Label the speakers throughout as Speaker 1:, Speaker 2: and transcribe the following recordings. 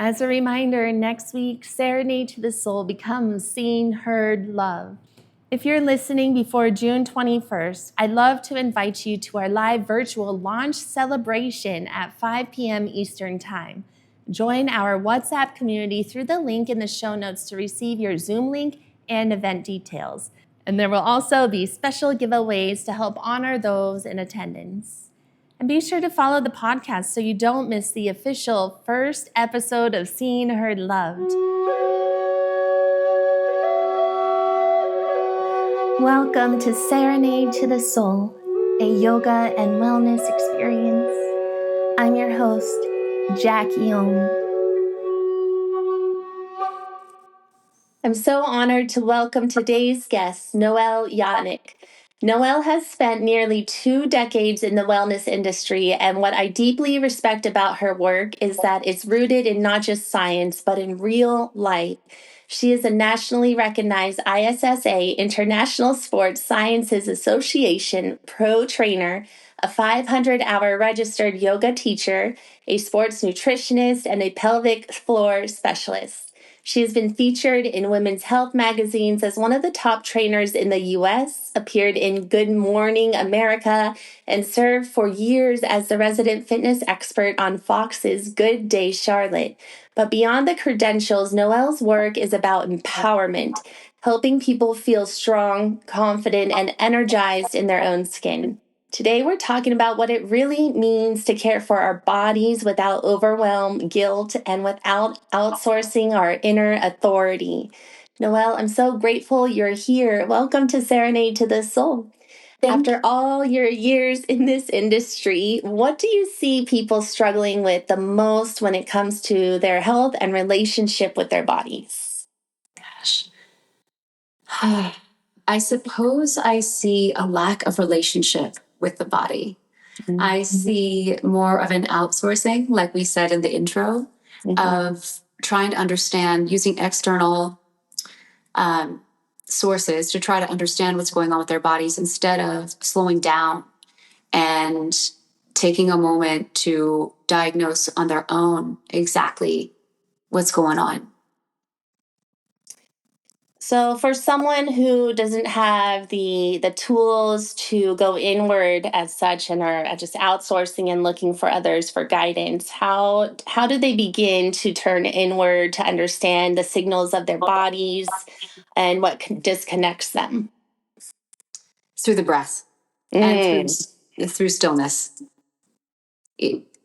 Speaker 1: As a reminder, next week, Serenade to the Soul becomes Seen, Heard, Loved. If you're listening before June 21st, I'd love to invite you to our live virtual launch celebration at 5 p.m. Eastern Time. Join our WhatsApp community through the link in the show notes to receive your Zoom link and event details. And there will also be special giveaways to help honor those in attendance. And be sure to follow the podcast so you don't miss the official first episode of Seen, Heard, Loved. Welcome to Serenade to the Soul, a yoga and wellness experience. I'm your host, JackieOM. I'm so honored to welcome today's guest, Noell Yanik. Noelle has spent nearly 2 decades in the wellness industry, and what I deeply respect about her work is that it's rooted in not just science, but in real life. She is a nationally recognized ISSA, International Sports Sciences Association pro trainer, a 500-hour registered yoga teacher, a sports nutritionist, and a pelvic floor specialist. She has been featured in women's health magazines as one of the top trainers in the U.S., appeared in Good Morning America, and served for years as the resident fitness expert on Fox's Good Day Charlotte. But beyond the credentials, Noelle's work is about empowerment, helping people feel strong, confident, and energized in their own skin. Today, we're talking about what it really means to care for our bodies without overwhelm, guilt, and without outsourcing our inner authority. Noelle, I'm so grateful you're here. Welcome to Serenade to the Soul. After all your years in this industry, what do you see people struggling with the most when it comes to their health and relationship with their bodies?
Speaker 2: Gosh. I suppose I see a lack of relationship with the body. Mm-hmm. I see more of an outsourcing, like we said in the intro, of trying to understand using external sources to try to understand what's going on with their bodies instead of slowing down and taking a moment to diagnose on their own exactly what's going on.
Speaker 1: So for someone who doesn't have the tools to go inward as such and are just outsourcing and looking for others for guidance, how do they begin to turn inward to understand the signals of their bodies and what disconnects them?
Speaker 2: Through the breath and through stillness.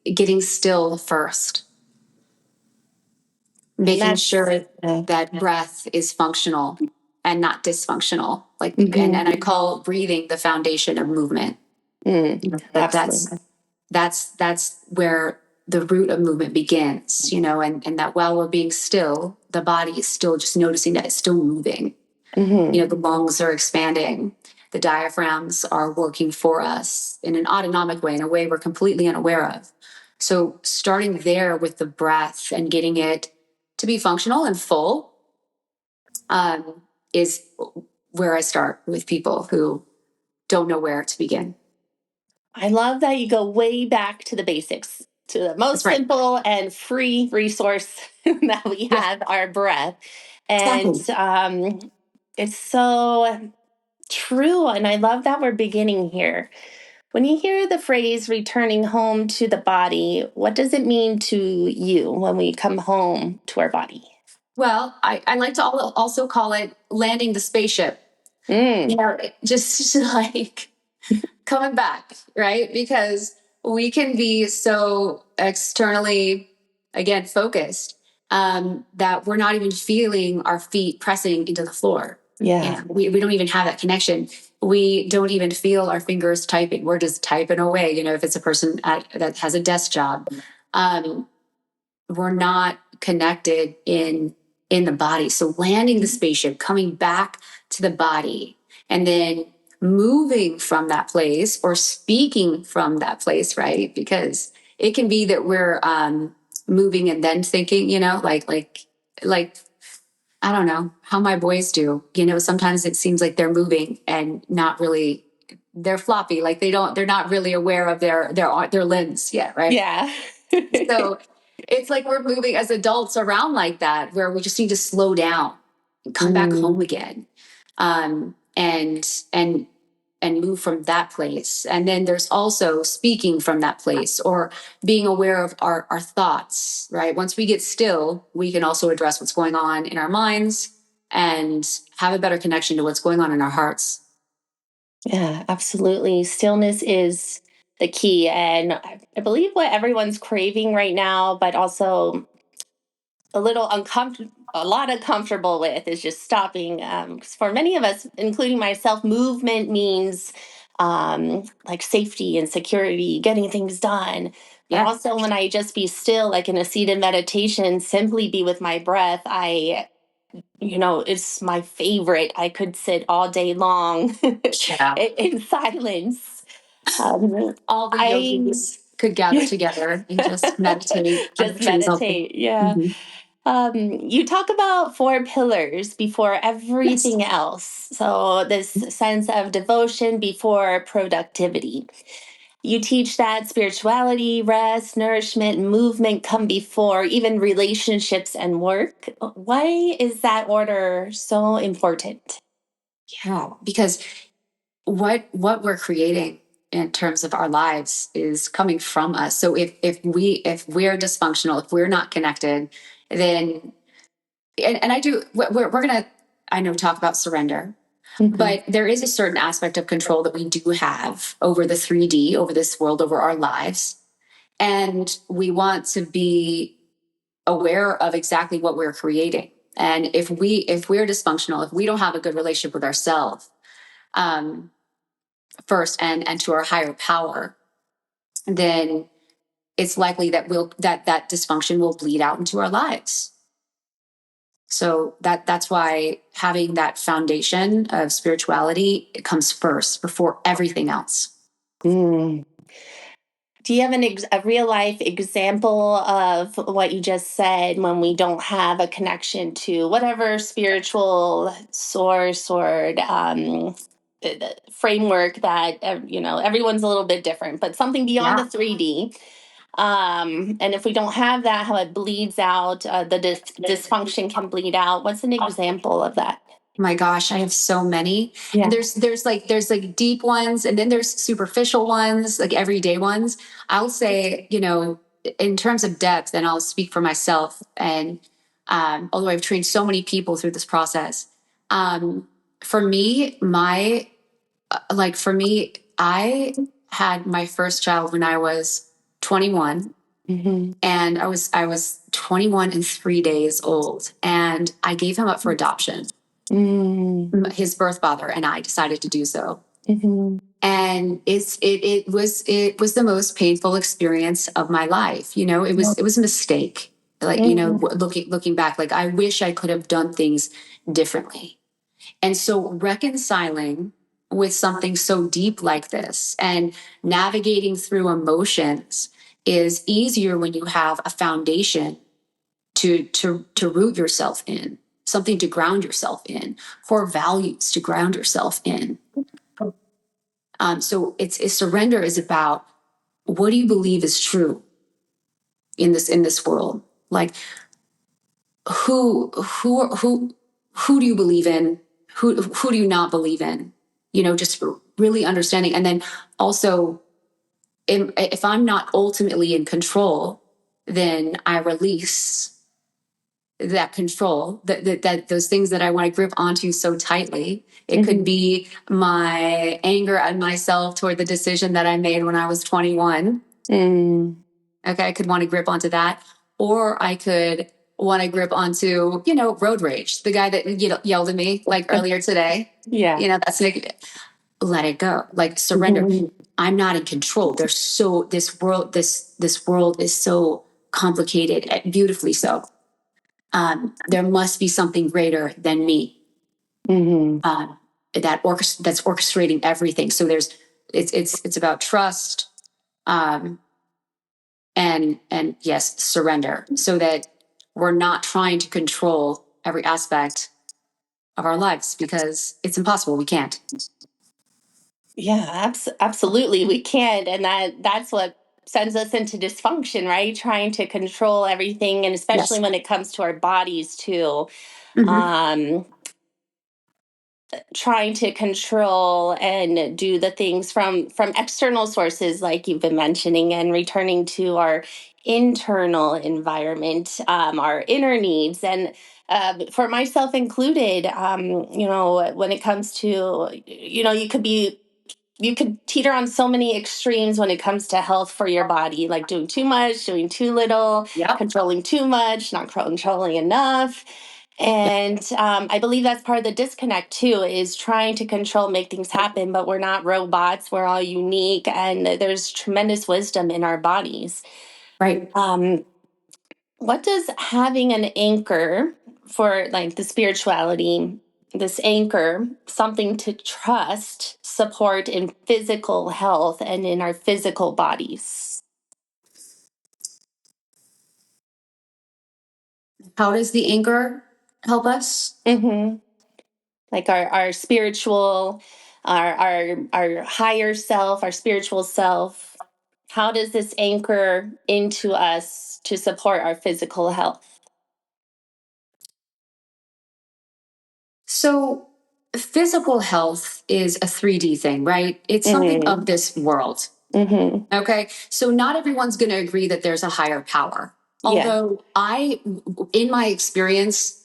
Speaker 2: Getting still first. Making sure that breath is functional and not dysfunctional. And I call breathing the foundation of movement. That's where the root of movement begins, and that while we're being still, the body is still just noticing that it's still moving. The lungs are expanding. The diaphragms are working for us in an autonomic way, in a way we're completely unaware of. So starting there with the breath and getting it to be functional and full is where I start with people who don't know where to begin.
Speaker 1: I love that you go way back to the basics, to the most simple and free resource that we have, our breath. And it's so true. And I love that we're beginning here. When you hear the phrase returning home to the body, what does it mean to you when we come home to our body?
Speaker 2: Well, I like to also call it landing the spaceship. Just like coming back, right? Because we can be so externally, again, focused that we're not even feeling our feet pressing into the floor.
Speaker 1: Yeah.
Speaker 2: We don't even have that connection. We don't even feel our fingers typing. We're just typing away. If it's a person that has a desk job, we're not connected in the body. So landing the spaceship, coming back to the body, and then moving from that place or speaking from that place, right? Because it can be that we're moving and then thinking, like I don't know how my boys do. Sometimes it seems like they're moving and not really. They're floppy, like they're not really aware of their limbs yet, right?
Speaker 1: Yeah.
Speaker 2: So It's like we're moving as adults around like that, where we just need to slow down and come back home again. And move from that place. And then there's also speaking from that place, or being aware of our thoughts, right? Once we get still, we can also address what's going on in our minds and have a better connection to what's going on in our hearts.
Speaker 1: Yeah, absolutely. Stillness is the key. And I believe what everyone's craving right now, but also a little uncomfortable, a lot uncomfortable with, is just stopping. 'Cause for many of us, including myself, movement means like safety and security, getting things done. But
Speaker 2: Yeah.
Speaker 1: also, when I just be still, like in a seated meditation, simply be with my breath, it's my favorite. I could sit all day long
Speaker 2: Yeah.
Speaker 1: in silence.
Speaker 2: All the
Speaker 1: I
Speaker 2: yogis could gather together and just meditate under
Speaker 1: just
Speaker 2: trees all day.
Speaker 1: meditate. Yeah.
Speaker 2: Mhm.
Speaker 1: You talk about four pillars before
Speaker 2: Yes.
Speaker 1: everything else. So, this sense of devotion before productivity. You teach that spirituality, rest, nourishment, movement come before even relationships and work. Why is that order so important?
Speaker 2: Yeah, because what we're creating in terms of our lives is coming from us. So if we're dysfunctional, if we're not connected, then and I do we're gonna, I know, talk about surrender,
Speaker 1: Mhm.
Speaker 2: but there is a certain aspect of control that we do have over the 3D, over this world, over our lives, and we want to be aware of exactly what we're creating. And if we're dysfunctional, if we don't have a good relationship with ourselves, um, first, and to our higher power, then it's likely that that dysfunction will bleed out into our lives. So that's why having that foundation of spirituality, it comes first before everything else.
Speaker 1: Mm. Do you have a real life example of what you just said, when we don't have a connection to whatever spiritual source or framework that, everyone's a little bit different, but something beyond the
Speaker 2: Yeah.
Speaker 1: 3D? And if we don't have that, how it bleeds out, the dysfunction can bleed out. What's an example of that?
Speaker 2: My gosh, I have so many. And
Speaker 1: Yeah.
Speaker 2: there's like deep ones, and then there's superficial ones, like everyday ones. I'll say, in terms of depth, and I'll speak for myself, and although I've trained so many people through this process, um, for me, I had my first child when I was 21,
Speaker 1: Hmm.
Speaker 2: and I was 21 and 3 days old, and I gave him up for adoption.
Speaker 1: Mm.
Speaker 2: His birth father and I decided to do so.
Speaker 1: Hmm.
Speaker 2: And it was the most painful experience of my life. It was a mistake. Like,
Speaker 1: Hmm.
Speaker 2: looking back, like, I wish I could have done things differently. And so reconciling with something so deep like this and navigating through emotions is easier when you have a foundation to root yourself in, something to ground yourself in, core values to ground yourself in. So it's surrender is about, what do you believe is true in this world? Like, who do you believe in? Who do you not believe in? Just really understanding. And then also, if I'm not ultimately in control, then I release that control, that those things that I want to grip onto so tightly. It could
Speaker 1: Hmm.
Speaker 2: be my anger at myself toward the decision that I made when I was 21.
Speaker 1: Mm.
Speaker 2: Okay, I could want to grip onto that, or I could want to grip onto, road rage. The guy that yelled at me like earlier today.
Speaker 1: Yeah.
Speaker 2: That's like, let it go, like surrender.
Speaker 1: Mhm.
Speaker 2: I'm not in control. There's so this world is so complicated, beautifully so. There must be something greater than me,
Speaker 1: Mhm.
Speaker 2: that's orchestrating everything. So it's about trust, um, and yes, surrender, so that we're not trying to control every aspect of our lives, because it's impossible. We can't.
Speaker 1: Yeah, absolutely, we can, and that's what sends us into dysfunction, right? Trying to control everything, and especially
Speaker 2: Yes.
Speaker 1: when it comes to our bodies too.
Speaker 2: Mm-hmm.
Speaker 1: Um, Trying to control and do the things from external sources, like you've been mentioning, and returning to our internal environment, our inner needs, and for myself included, when it comes to, you could teeter on so many extremes when it comes to health for your body, like doing too much, doing too little,
Speaker 2: Yep.
Speaker 1: controlling too much, not controlling enough. And I believe that's part of the disconnect too, is trying to control, make things happen, but we're not robots. We're all unique, and there's tremendous wisdom in our bodies.
Speaker 2: Right.
Speaker 1: What does having an anchor for like the spirituality, this anchor, something to trust, support in physical health and in our physical bodies?
Speaker 2: How does the anchor help us?
Speaker 1: Mm-hmm. Like our spiritual, our higher self, our spiritual self. How does this anchor into us to support our physical health?
Speaker 2: So, physical health is a 3D thing, right? It's something
Speaker 1: Mm-hmm.
Speaker 2: of this world.
Speaker 1: Mm-hmm.
Speaker 2: Okay. So, not everyone's going to agree that there's a higher power.
Speaker 1: Yeah.
Speaker 2: Although, in my experience,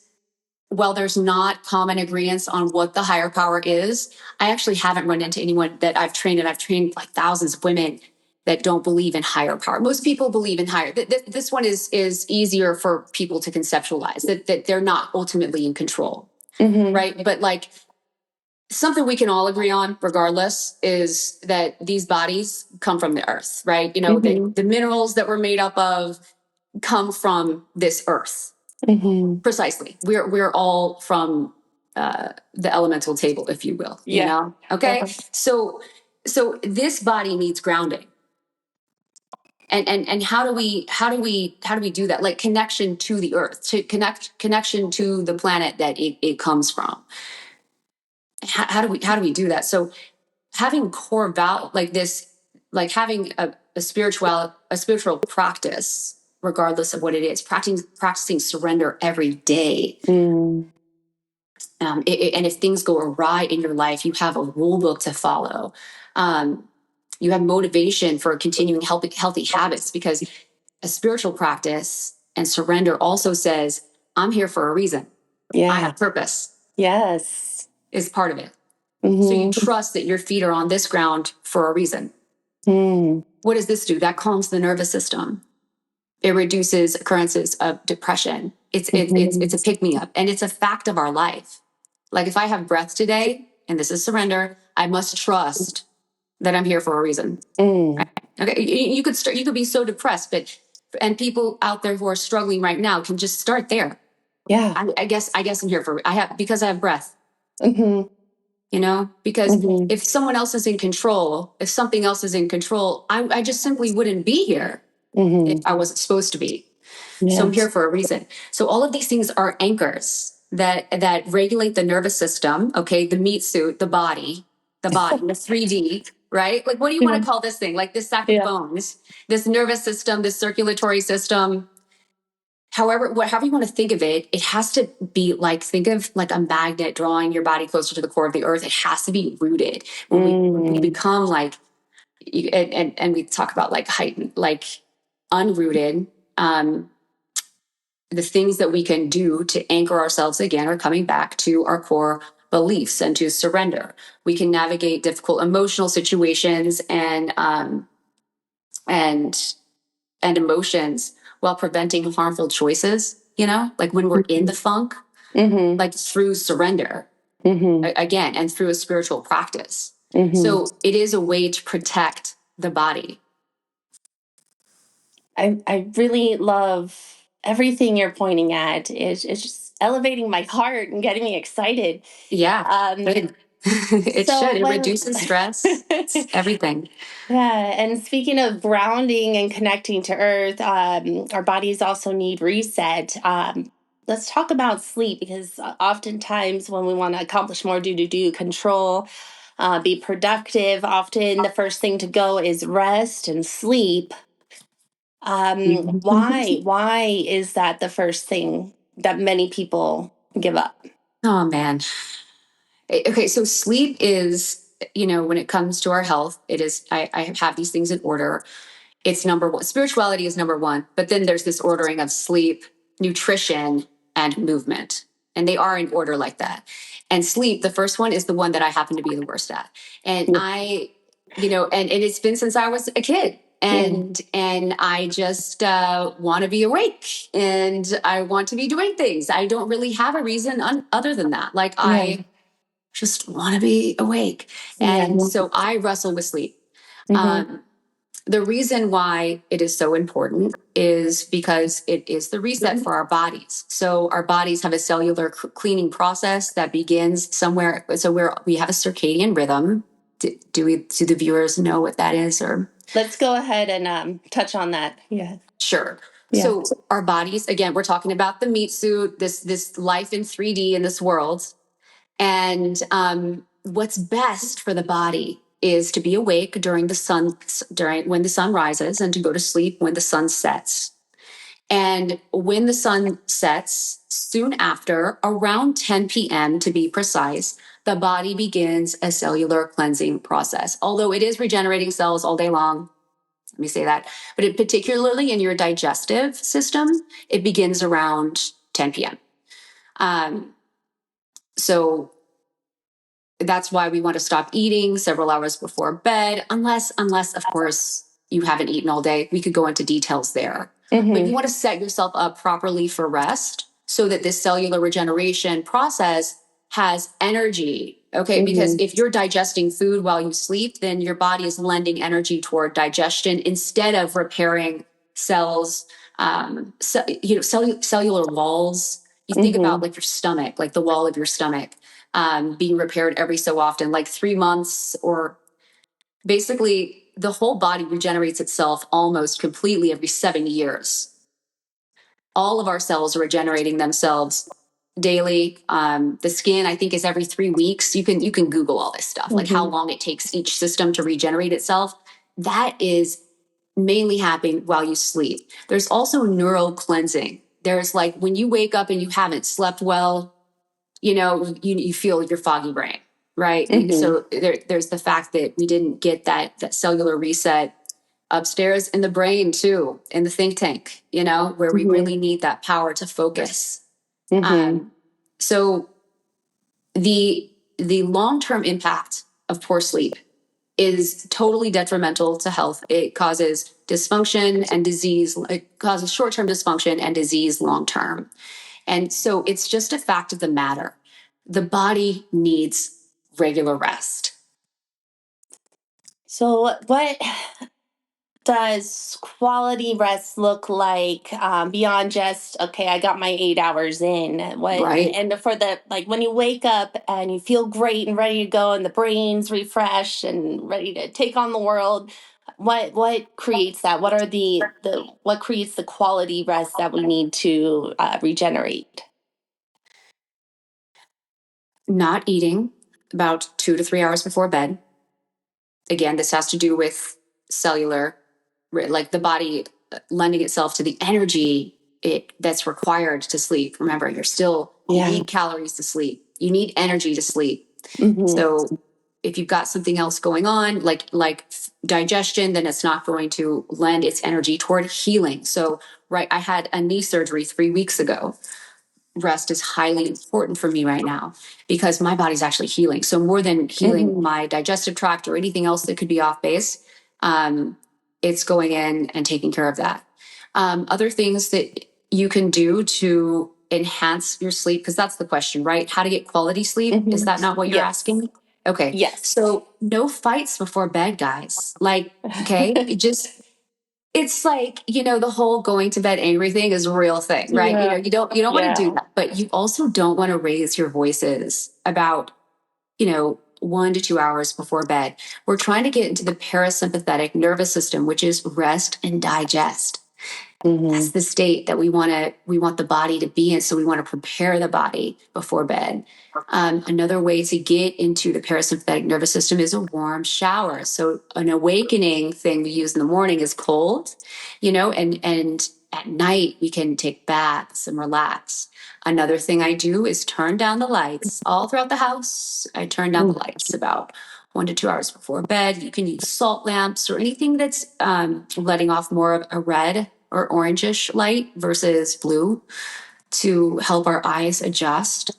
Speaker 2: while there's not common agreement on what the higher power is, I actually haven't run into anyone that I've trained, and I've trained like thousands of women that don't believe in higher power. Most people believe in higher. This one is easier for people to conceptualize, that they're not ultimately in control,
Speaker 1: Mm-hmm.
Speaker 2: right? But like something we can all agree on, regardless, is that these bodies come from the earth, right?
Speaker 1: Mm-hmm.
Speaker 2: The minerals that we're made up of come from this earth.
Speaker 1: Mm-hmm.
Speaker 2: Precisely. We're all from the elemental table, if you will.
Speaker 1: Yeah.
Speaker 2: Okay.
Speaker 1: Uh-huh.
Speaker 2: So this body needs grounding, and how do we do that? Like connection to the earth, to connection to the planet that it comes from. How do we do that? So having core value like this, like having a spiritual practice, regardless of what it is, practicing surrender every day.
Speaker 1: Mm.
Speaker 2: And if things go awry in your life, you have a rule book to follow. You have motivation for continuing healthy habits, because a spiritual practice and surrender also says, I'm here for a reason. I
Speaker 1: Yeah.
Speaker 2: have purpose,
Speaker 1: Yes.
Speaker 2: is part of it. So you
Speaker 1: Mm-hmm.
Speaker 2: trust that your feet are on this ground for a reason.
Speaker 1: Mm.
Speaker 2: What does this do? That calms the nervous system. It reduces occurrences of depression. It's a
Speaker 1: Mm-hmm.
Speaker 2: pick me up, and it's a fact of our life. Like if I have breath today, and this is surrender, I must trust that I'm here for a reason.
Speaker 1: Mm.
Speaker 2: Okay, you could start. You could be so depressed, and people out there who are struggling right now can just start there.
Speaker 1: Yeah.
Speaker 2: I guess I'm here for. Because I have breath.
Speaker 1: Mm-hmm.
Speaker 2: Because
Speaker 1: Mm-hmm.
Speaker 2: if someone else is in control, if something else is in control, I just simply wouldn't be here if
Speaker 1: Mm-hmm.
Speaker 2: I wasn't supposed to be. So I'm here
Speaker 1: Yes.
Speaker 2: for a reason. So all of these things are anchors that regulate the nervous system. Okay, the meat suit, the 3D, right? Like, what do you want
Speaker 1: Yeah.
Speaker 2: to call this thing? Like this sack of
Speaker 1: Yeah.
Speaker 2: bones, this nervous system, this circulatory system. However you want to think of it, it has to be like, think of like a magnet drawing your body closer to the core of the earth. It has to be rooted. When we
Speaker 1: Mm.
Speaker 2: become like, and we talk about like heightened, like unrooted. The things that we can do to anchor ourselves again are coming back to our core beliefs and to surrender. We can navigate difficult emotional situations and emotions while preventing harmful choices. Like when we're in the funk,
Speaker 1: Mm-hmm.
Speaker 2: like through surrender
Speaker 1: Mm-hmm.
Speaker 2: again, and through a spiritual practice.
Speaker 1: Mm-hmm.
Speaker 2: So it is a way to protect the body.
Speaker 1: I really love everything you're pointing at. It's just elevating my heart and getting me excited.
Speaker 2: Yeah,
Speaker 1: Um,
Speaker 2: good. It
Speaker 1: so
Speaker 2: should. It
Speaker 1: when
Speaker 2: reduces stress. It's everything.
Speaker 1: Yeah, and speaking of grounding and connecting to earth, our bodies also need reset. Let's talk about sleep, because oftentimes when we want to accomplish more, do control, be productive, often the first thing to go is rest and sleep. Why is that the first thing that many people give up?
Speaker 2: Oh man. Okay, so sleep is, when it comes to our health, it is, I have these things in order. It's number one. Spirituality is number one, but then there's this ordering of sleep, nutrition, and movement. And they are in order like that. And sleep, the first one is the one that I happen to be the worst at. And and it's been since I was a kid. And I just want to be awake and I want to be doing things. I don't really have a reason other than that. Like I just want to be awake. And so I wrestle with sleep. The reason why it is so important is because it is the reset for our bodies. So our bodies have a cellular cleaning process that begins somewhere. So we have a circadian rhythm. Do the viewers know what that is? Or
Speaker 1: let's go ahead and touch on that. Yeah.
Speaker 2: Sure. Yeah. So our bodies, again, we're talking about the meat suit, this life in 3D in this world. And what's best for the body is to be awake when the sun rises, and to go to sleep when the sun sets. And when the sun sets, soon after, around 10 p.m. to be precise, the body begins a cellular cleansing process. Although it is regenerating cells all day long, let me say that, but particularly in your digestive system, it begins around 10 p.m. So that's why we want to stop eating several hours before bed, unless of course you haven't eaten all day. We could go into details there. But you want to set yourself up properly for rest so that this cellular regeneration process has energy. Okay, because if you're digesting food while you sleep, then your body is lending energy toward digestion instead of repairing cells, cellular walls. You think about like your stomach, like the wall of your stomach. Being repaired every so often, like 3 months, or basically the whole body regenerates itself almost completely every 7 years. All of our cells are regenerating themselves daily. The skin, I think, is every 3 weeks. You can Google all this stuff, like how long it takes each system to regenerate itself. That is mainly happening while you sleep. There's also neural cleansing. There's like when you wake up and you haven't slept well, you feel your foggy brain, right? So there's the fact that we didn't get that cellular reset upstairs in the brain too, in the think tank, where we really need that power to focus. So the long-term impact of poor sleep is totally detrimental to health. It causes dysfunction and disease. It causes short-term dysfunction and disease long-term. And so it's just a fact of the matter. The body needs regular rest.
Speaker 1: So what does quality rest look like beyond just, okay, I got my 8 hours in?
Speaker 2: Right.
Speaker 1: And for when you wake up and you feel great and ready to go and the brain's refreshed and ready to take on the world, what creates that? What are what creates the quality rest that we need to regenerate?
Speaker 2: Not eating about 2 to 3 hours before bed. Again, this has to do with cellular, like the body lending itself to the energy that's required to sleep. Remember, you need calories to sleep. You need energy to sleep. So if you've got something else going on, like digestion, then it's not going to lend its energy toward healing. So, I had a knee surgery 3 weeks ago. Rest is highly important for me right now because my body's actually healing. So more than healing my digestive tract or anything else that could be off base, it's going in and taking care of that. Other things that you can do to enhance your sleep, because that's the question, right? How to get quality sleep? Is that not what you're asking? Okay.
Speaker 1: Yes.
Speaker 2: So no fights before bed, guys. Okay, it's like, the whole going to bed angry thing is a real thing, right?
Speaker 1: Yeah.
Speaker 2: You don't want to do that, but you also don't want to raise your voices about, 1 to 2 hours before bed. We're trying to get into the parasympathetic nervous system, which is rest and digest. That's the state that we want the body to be in. So we want to prepare the body before bed. Another way to get into the parasympathetic nervous system is a warm shower. So an awakening thing we use in the morning is cold, and at night we can take baths and relax. Another thing I do is turn down the lights all throughout the house. I turn down the lights about 1 to 2 hours before bed. You can use salt lamps or anything that's letting off more of a red or orangish light versus blue to help our eyes adjust,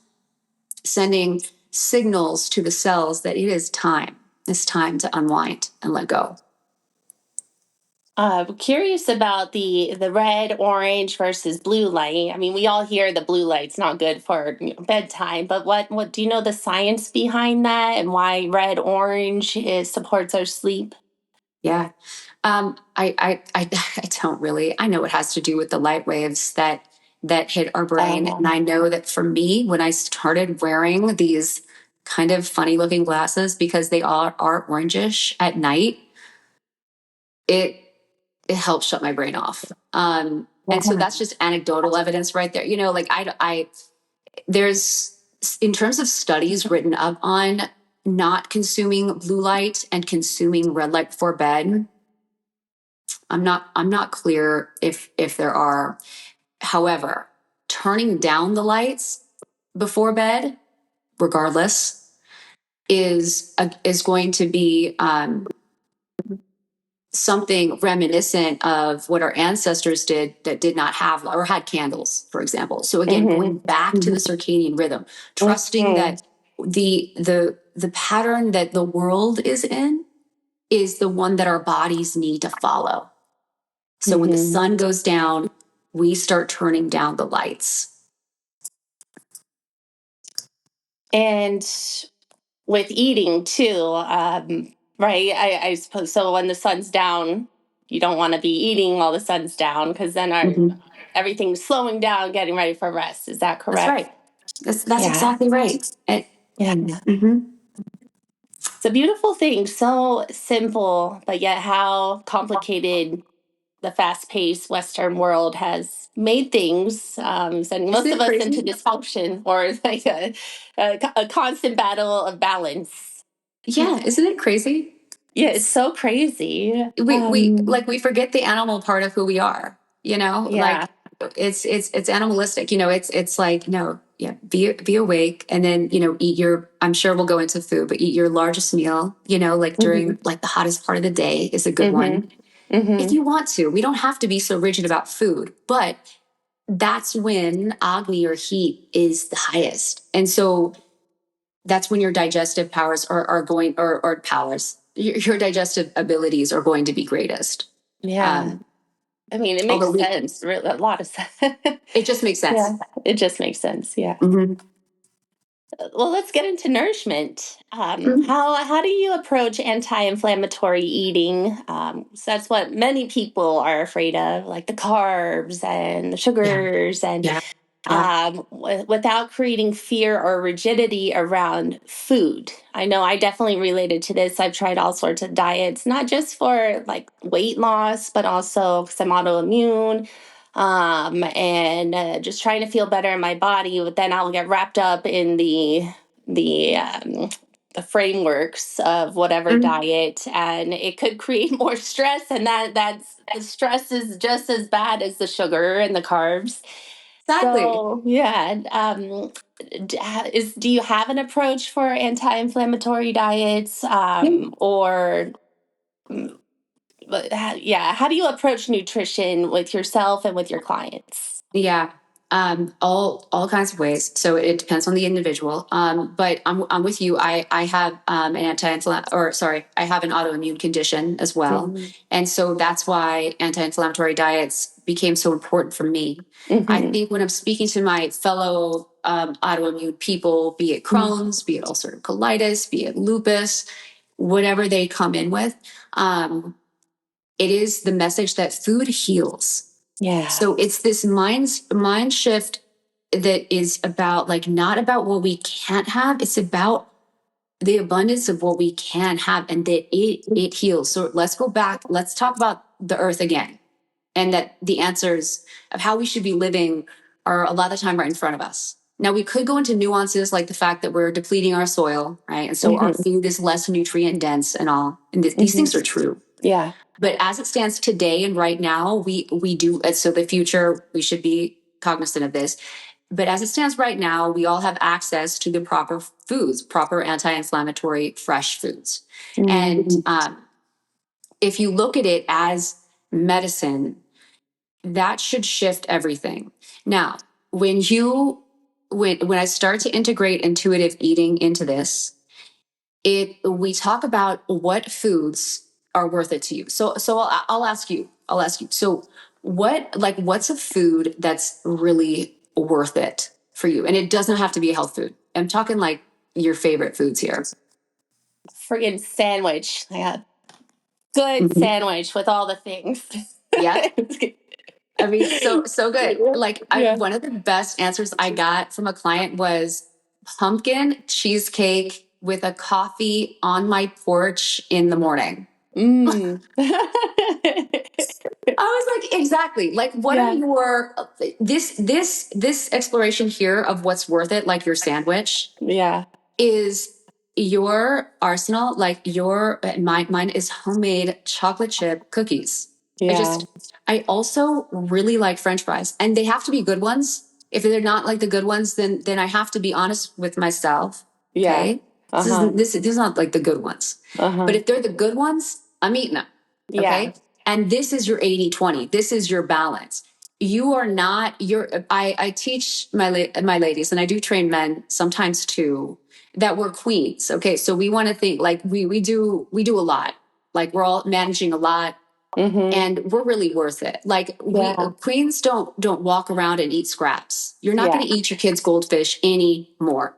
Speaker 2: sending signals to the cells that it is time. It's time to unwind and let go.
Speaker 1: Curious about the red, orange versus blue light. I mean, we all hear the blue light's not good for bedtime, but what do you know the science behind that and why red, orange supports our sleep?
Speaker 2: Yeah. I don't really. I know it has to do with the light waves that hit our brain. And I know that for me, when I started wearing these kind of funny looking glasses because they are orangish at night, it helps shut my brain off. And so that's just anecdotal evidence right there. Like there's, in terms of studies written up on not consuming blue light and consuming red light before bed, I'm not clear if there are. However, turning down the lights before bed, regardless, is going to be something reminiscent of what our ancestors did that did not have or had candles, for example. So again, going back to the circadian rhythm, trusting that the pattern that the world is in is the one that our bodies need to follow. So when the sun goes down, we start turning down the lights.
Speaker 1: And with eating too, right? I suppose so. When the sun's down, you don't want to be eating while the sun's down because then everything's slowing down, getting ready for rest. Is that correct?
Speaker 2: That's right. That's exactly right.
Speaker 1: Yeah. It's a beautiful thing. So simple, but yet how complicated the fast-paced Western world has made things, sending most of us into dysfunction or like a constant battle of balance.
Speaker 2: Yeah, isn't it crazy?
Speaker 1: Yeah, it's so crazy.
Speaker 2: We forget the animal part of who we are. Like it's animalistic. It's like be awake and then eat your. I'm sure we'll go into food, but eat your largest meal. Like during like the hottest part of the day is a good one. If you want to. We don't have to be so rigid about food, but that's when Agni or heat is the highest. And so that's when your digestive powers are going, or powers, your digestive abilities are going to be greatest.
Speaker 1: Yeah. I mean, it makes sense. Really, a lot of sense.
Speaker 2: It just makes sense.
Speaker 1: Yeah, it just makes sense. Yeah. Well, let's get into nourishment. How do you approach anti-inflammatory eating? So that's what many people are afraid of, like the carbs and the sugars, and without creating fear or rigidity around food. I know I definitely related to this. I've tried all sorts of diets, not just for like weight loss, but also because I'm autoimmune and just trying to feel better in my body. But then I'll get wrapped up in the the frameworks of whatever diet, and it could create more stress. And that's the stress is just as bad as the sugar and the carbs.
Speaker 2: Exactly.
Speaker 1: So yeah, do you have an approach for anti-inflammatory diets, or how do you approach nutrition with yourself and with your clients?
Speaker 2: Yeah. All kinds of ways. So it depends on the individual. But I'm with you. I have an I have an autoimmune condition as well. And so that's why anti-inflammatory diets became so important for me. I think when I'm speaking to my fellow autoimmune people, be it Crohn's, be it ulcerative colitis, be it lupus, whatever they come in with, it is the message that food heals.
Speaker 1: Yeah.
Speaker 2: So it's this mind shift that is about like not about what we can't have. It's about the abundance of what we can have and that it heals. So let's go back. Let's talk about the earth again. and that the answers of how we should be living are a lot of the time right in front of us. Now, we could go into nuances like the fact that we're depleting our soil, right? And so our food is less nutrient dense and all. And these things are true.
Speaker 1: Yeah.
Speaker 2: But as it stands today and right now, we do. So the future, we should be cognizant of this. But as it stands right now, we all have access to the proper foods, proper anti-inflammatory, fresh foods. And if you look at it as medicine, that should shift everything. Now, when I start to integrate intuitive eating into this, we talk about what foods are worth it to you. So I'll ask you. So what's a food that's really worth it for you? And it doesn't have to be a health food. I'm talking like your favorite foods here.
Speaker 1: Friggin' sandwich. I got good sandwich with all the things.
Speaker 2: Yeah. I mean, so good. Like one of the best answers I got from a client was pumpkin cheesecake with a coffee on my porch in the morning. I was like, exactly. Like, what are your this exploration here of what's worth it? Like your sandwich, is your arsenal. Like mine is homemade chocolate chip cookies. I also really like French fries, and they have to be good ones. If they're not like the good ones, then I have to be honest with myself. Okay, this is not like the good ones. But if they're the good ones, I'm eating them. Okay, and this is your 80-20. This is your balance. You are not I teach my ladies, and I do train men sometimes too, that we're queens. Okay, so we want to think like we do a lot. Like we're all managing a lot. And we're really worth it. Like queens don't walk around and eat scraps. You're not going to eat your kids' goldfish anymore.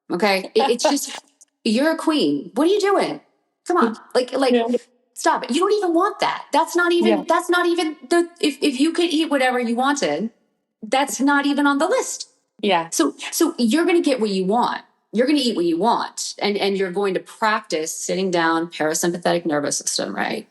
Speaker 2: Okay, it's just you're a queen. What are you doing? Come on, like stop it. You don't even want that. That's not even the if you could eat whatever you wanted, that's not even on the list. So you're going to get what you want. You're going to eat what you want, and you're going to practice sitting down, parasympathetic nervous system, right?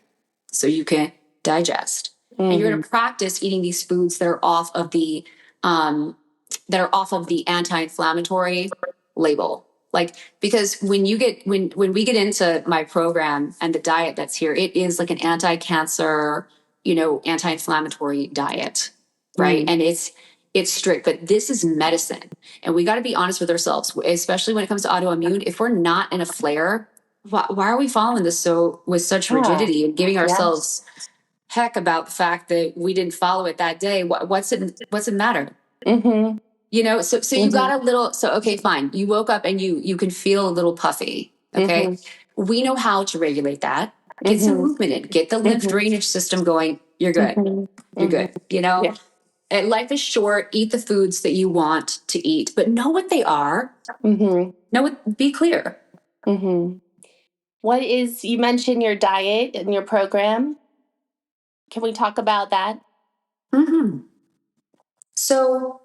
Speaker 2: So you can digest. And you're going to practice eating these foods that are off of the anti-inflammatory label. Like, because when we get into my program and the diet that's here, it is like an anti-cancer, anti-inflammatory diet, right? And it's strict, but this is medicine. And we got to be honest with ourselves, especially when it comes to autoimmune. If we're not in a flare, why are we following this with such rigidity and giving ourselves heck about the fact that we didn't follow it that day? What's it matter? So you got a little. So okay, fine. You woke up and you can feel a little puffy. Okay, we know how to regulate that. Get some movement in. Get the lymph drainage system going. You're good. You're good. And life is short. Eat the foods that you want to eat, but know what they are. Be clear.
Speaker 1: What is, you mentioned your diet and your program. Can we talk about that?
Speaker 2: So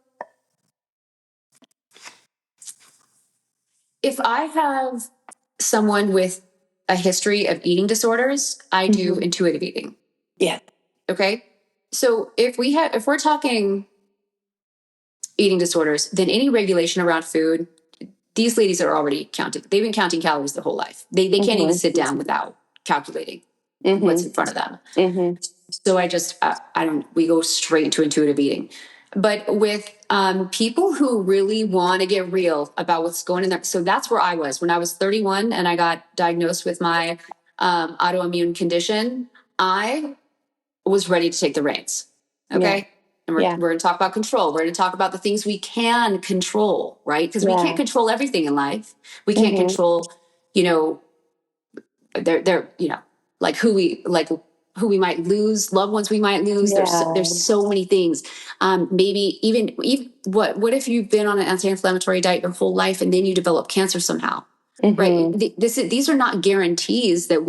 Speaker 2: if I have someone with a history of eating disorders, I do intuitive eating. Okay. So if we're talking eating disorders, then any regulation around food, these ladies are already counting. They've been counting calories their whole life. They can't even sit down without calculating what's in front of them. So we go straight into intuitive eating. But with people who really want to get real about what's going in there. So that's where I was when I was 31 and I got diagnosed with my autoimmune condition. I was ready to take the reins. Okay. And we're going to talk about control. We're going to talk about the things we can control, right? Because we can't control everything in life. We can't control, like who we might lose, loved ones we might lose. There's so many things. Maybe even what if you've been on an anti-inflammatory diet your whole life and then you develop cancer somehow, right? These are not guarantees that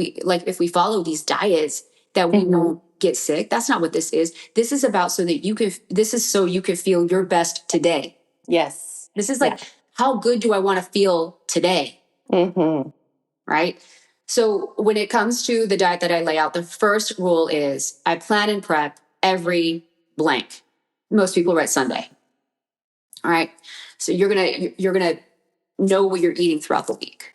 Speaker 2: if we follow these diets that we won't get sick. That's not what this is. This is about so you can feel your best today. This is like, how good do I want to feel today? Right? So when it comes to the diet that I lay out, the first rule is I plan and prep every blank. Most people write Sunday. All right. So you're gonna know what you're eating throughout the week.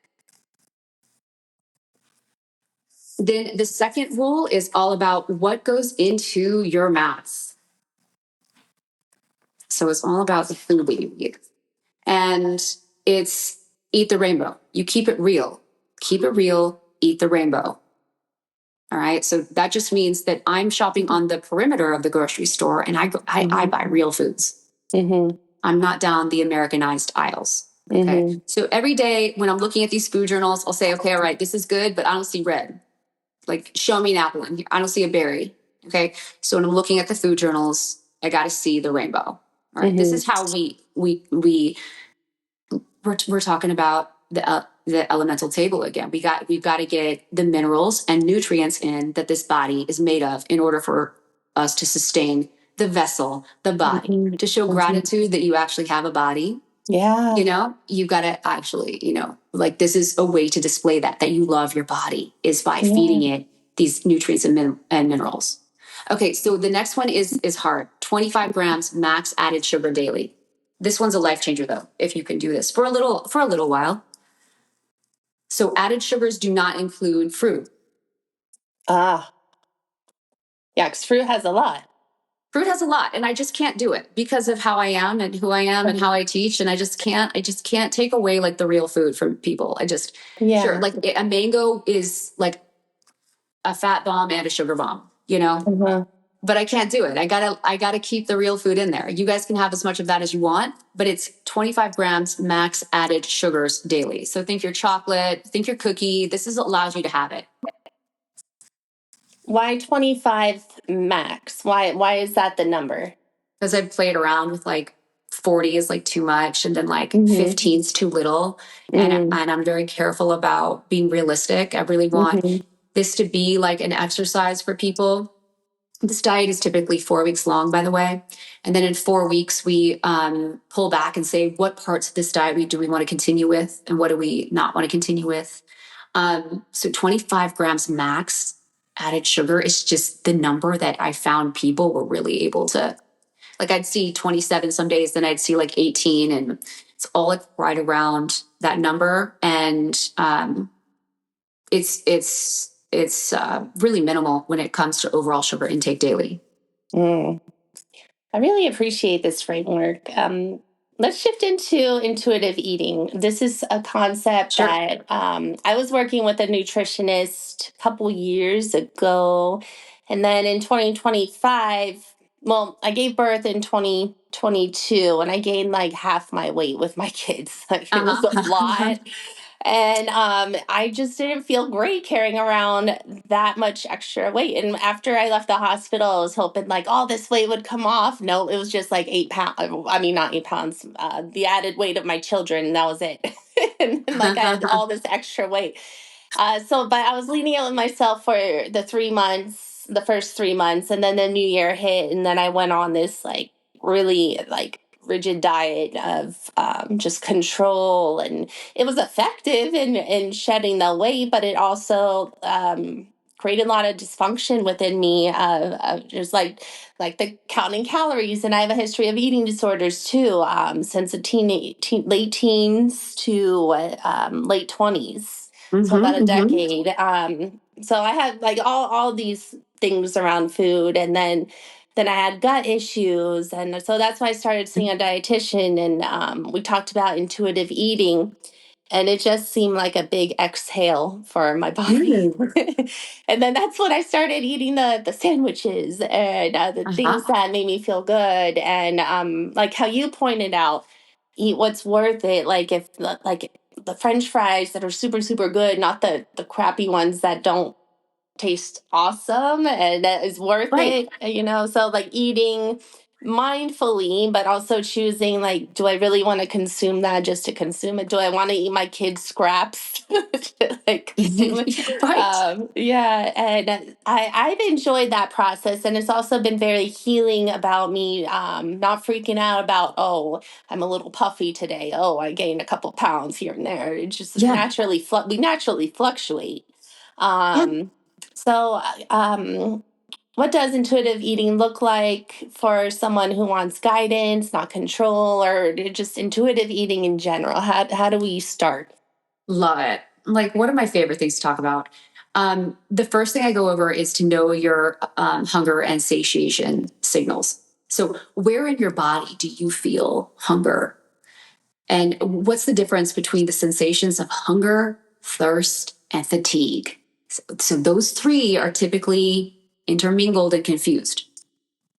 Speaker 2: Then the second rule is all about what goes into your mouth. So it's all about the food that you eat. And it's eat the rainbow. You keep it real. Keep it real, eat the rainbow. All right. So that just means that I'm shopping on the perimeter of the grocery store and I buy real foods.
Speaker 1: Mm-hmm.
Speaker 2: I'm not down the Americanized aisles. Okay.
Speaker 1: Mm-hmm.
Speaker 2: So every day when I'm looking at these food journals, I'll say, okay, all right, this is good, but I don't see red. Like, show me an apple in here. I don't see a berry. Okay. So when I'm looking at the food journals, I got to see the rainbow. All right. This is how we're talking about the elemental table again. We've got to get the minerals and nutrients in that this body is made of in order for us to sustain the vessel, the body, to show gratitude that you actually have a body.
Speaker 1: Yeah.
Speaker 2: You know, you've got to actually, like, this is a way to display that you love your body is by feeding it these nutrients and minerals. Okay. So the next one is hard. 25 grams max added sugar daily. This one's a life changer though, if you can do this for a little while. So added sugars do not include fruit.
Speaker 1: Yeah, because fruit has a lot.
Speaker 2: Fruit has a lot, and I just can't do it because of how I am and who I am and how I teach. And I just can't take away like the real food from people. Sure, like a mango is like a fat bomb and a sugar bomb, but I can't do it. I gotta keep the real food in there. You guys can have as much of that as you want, but it's 25 grams max added sugars daily. So think your chocolate, think your cookie. This allows you to have it.
Speaker 1: Why 25 max? Why is that the number?
Speaker 2: Because I've played around with like 40 is like too much, and then like 15 is too little. And I'm very careful about being realistic. I really want this to be like an exercise for people. This diet is typically 4 weeks long, by the way. And then in 4 weeks, we pull back and say, what parts of this diet do we want to continue with? And what do we not want to continue with? So 25 grams max added sugar is just the number that I found people were really able to, like, I'd see 27 some days, then I'd see like 18, and it's all like right around that number. And it's really minimal when it comes to overall sugar intake daily.
Speaker 1: I really appreciate this framework. Let's shift into intuitive eating. This is a concept that I was working with a nutritionist a couple years ago. And then in 2025, well, I gave birth in 2022 and I gained like half my weight with my kids. Like it was a lot. And I just didn't feel great carrying around that much extra weight. And after I left the hospital, I was hoping like all this weight would come off. No, it was just like 8 pounds. I mean, not 8 pounds, the added weight of my children. And that was it. And then, like I had all this extra weight. But I was lenient with myself for the 3 months, the first 3 months. And then the new year hit. And then I went on this like really like rigid diet of just control, and it was effective in shedding the weight, but it also created a lot of dysfunction within me, just like the counting calories. And I have a history of eating disorders too, since the late teens to late 20s, so about a decade. So I had like all these things around food, and then I had gut issues. And so that's why I started seeing a dietitian, and we talked about intuitive eating. And it just seemed like a big exhale for my body. And then that's when I started eating the sandwiches and the things that made me feel good. And like how you pointed out, eat what's worth it. Like if like the French fries that are super, super good, not the crappy ones that don't taste awesome and that is worth it, so like eating mindfully, but also choosing like, do I really want to consume that just to consume it? Do I want to eat my kids scraps to, like, consume it? And I've enjoyed that process, and it's also been very healing about me, not freaking out about, oh, I'm a little puffy today, oh, I gained a couple pounds here and there. It just we naturally fluctuate. So, what does intuitive eating look like for someone who wants guidance, not control, or just intuitive eating in general? How do we start?
Speaker 2: Love it. Like, one of my favorite things to talk about. The first thing I go over is to know your hunger and satiation signals. So where in your body do you feel hunger? And what's the difference between the sensations of hunger, thirst, and fatigue? So those three are typically intermingled and confused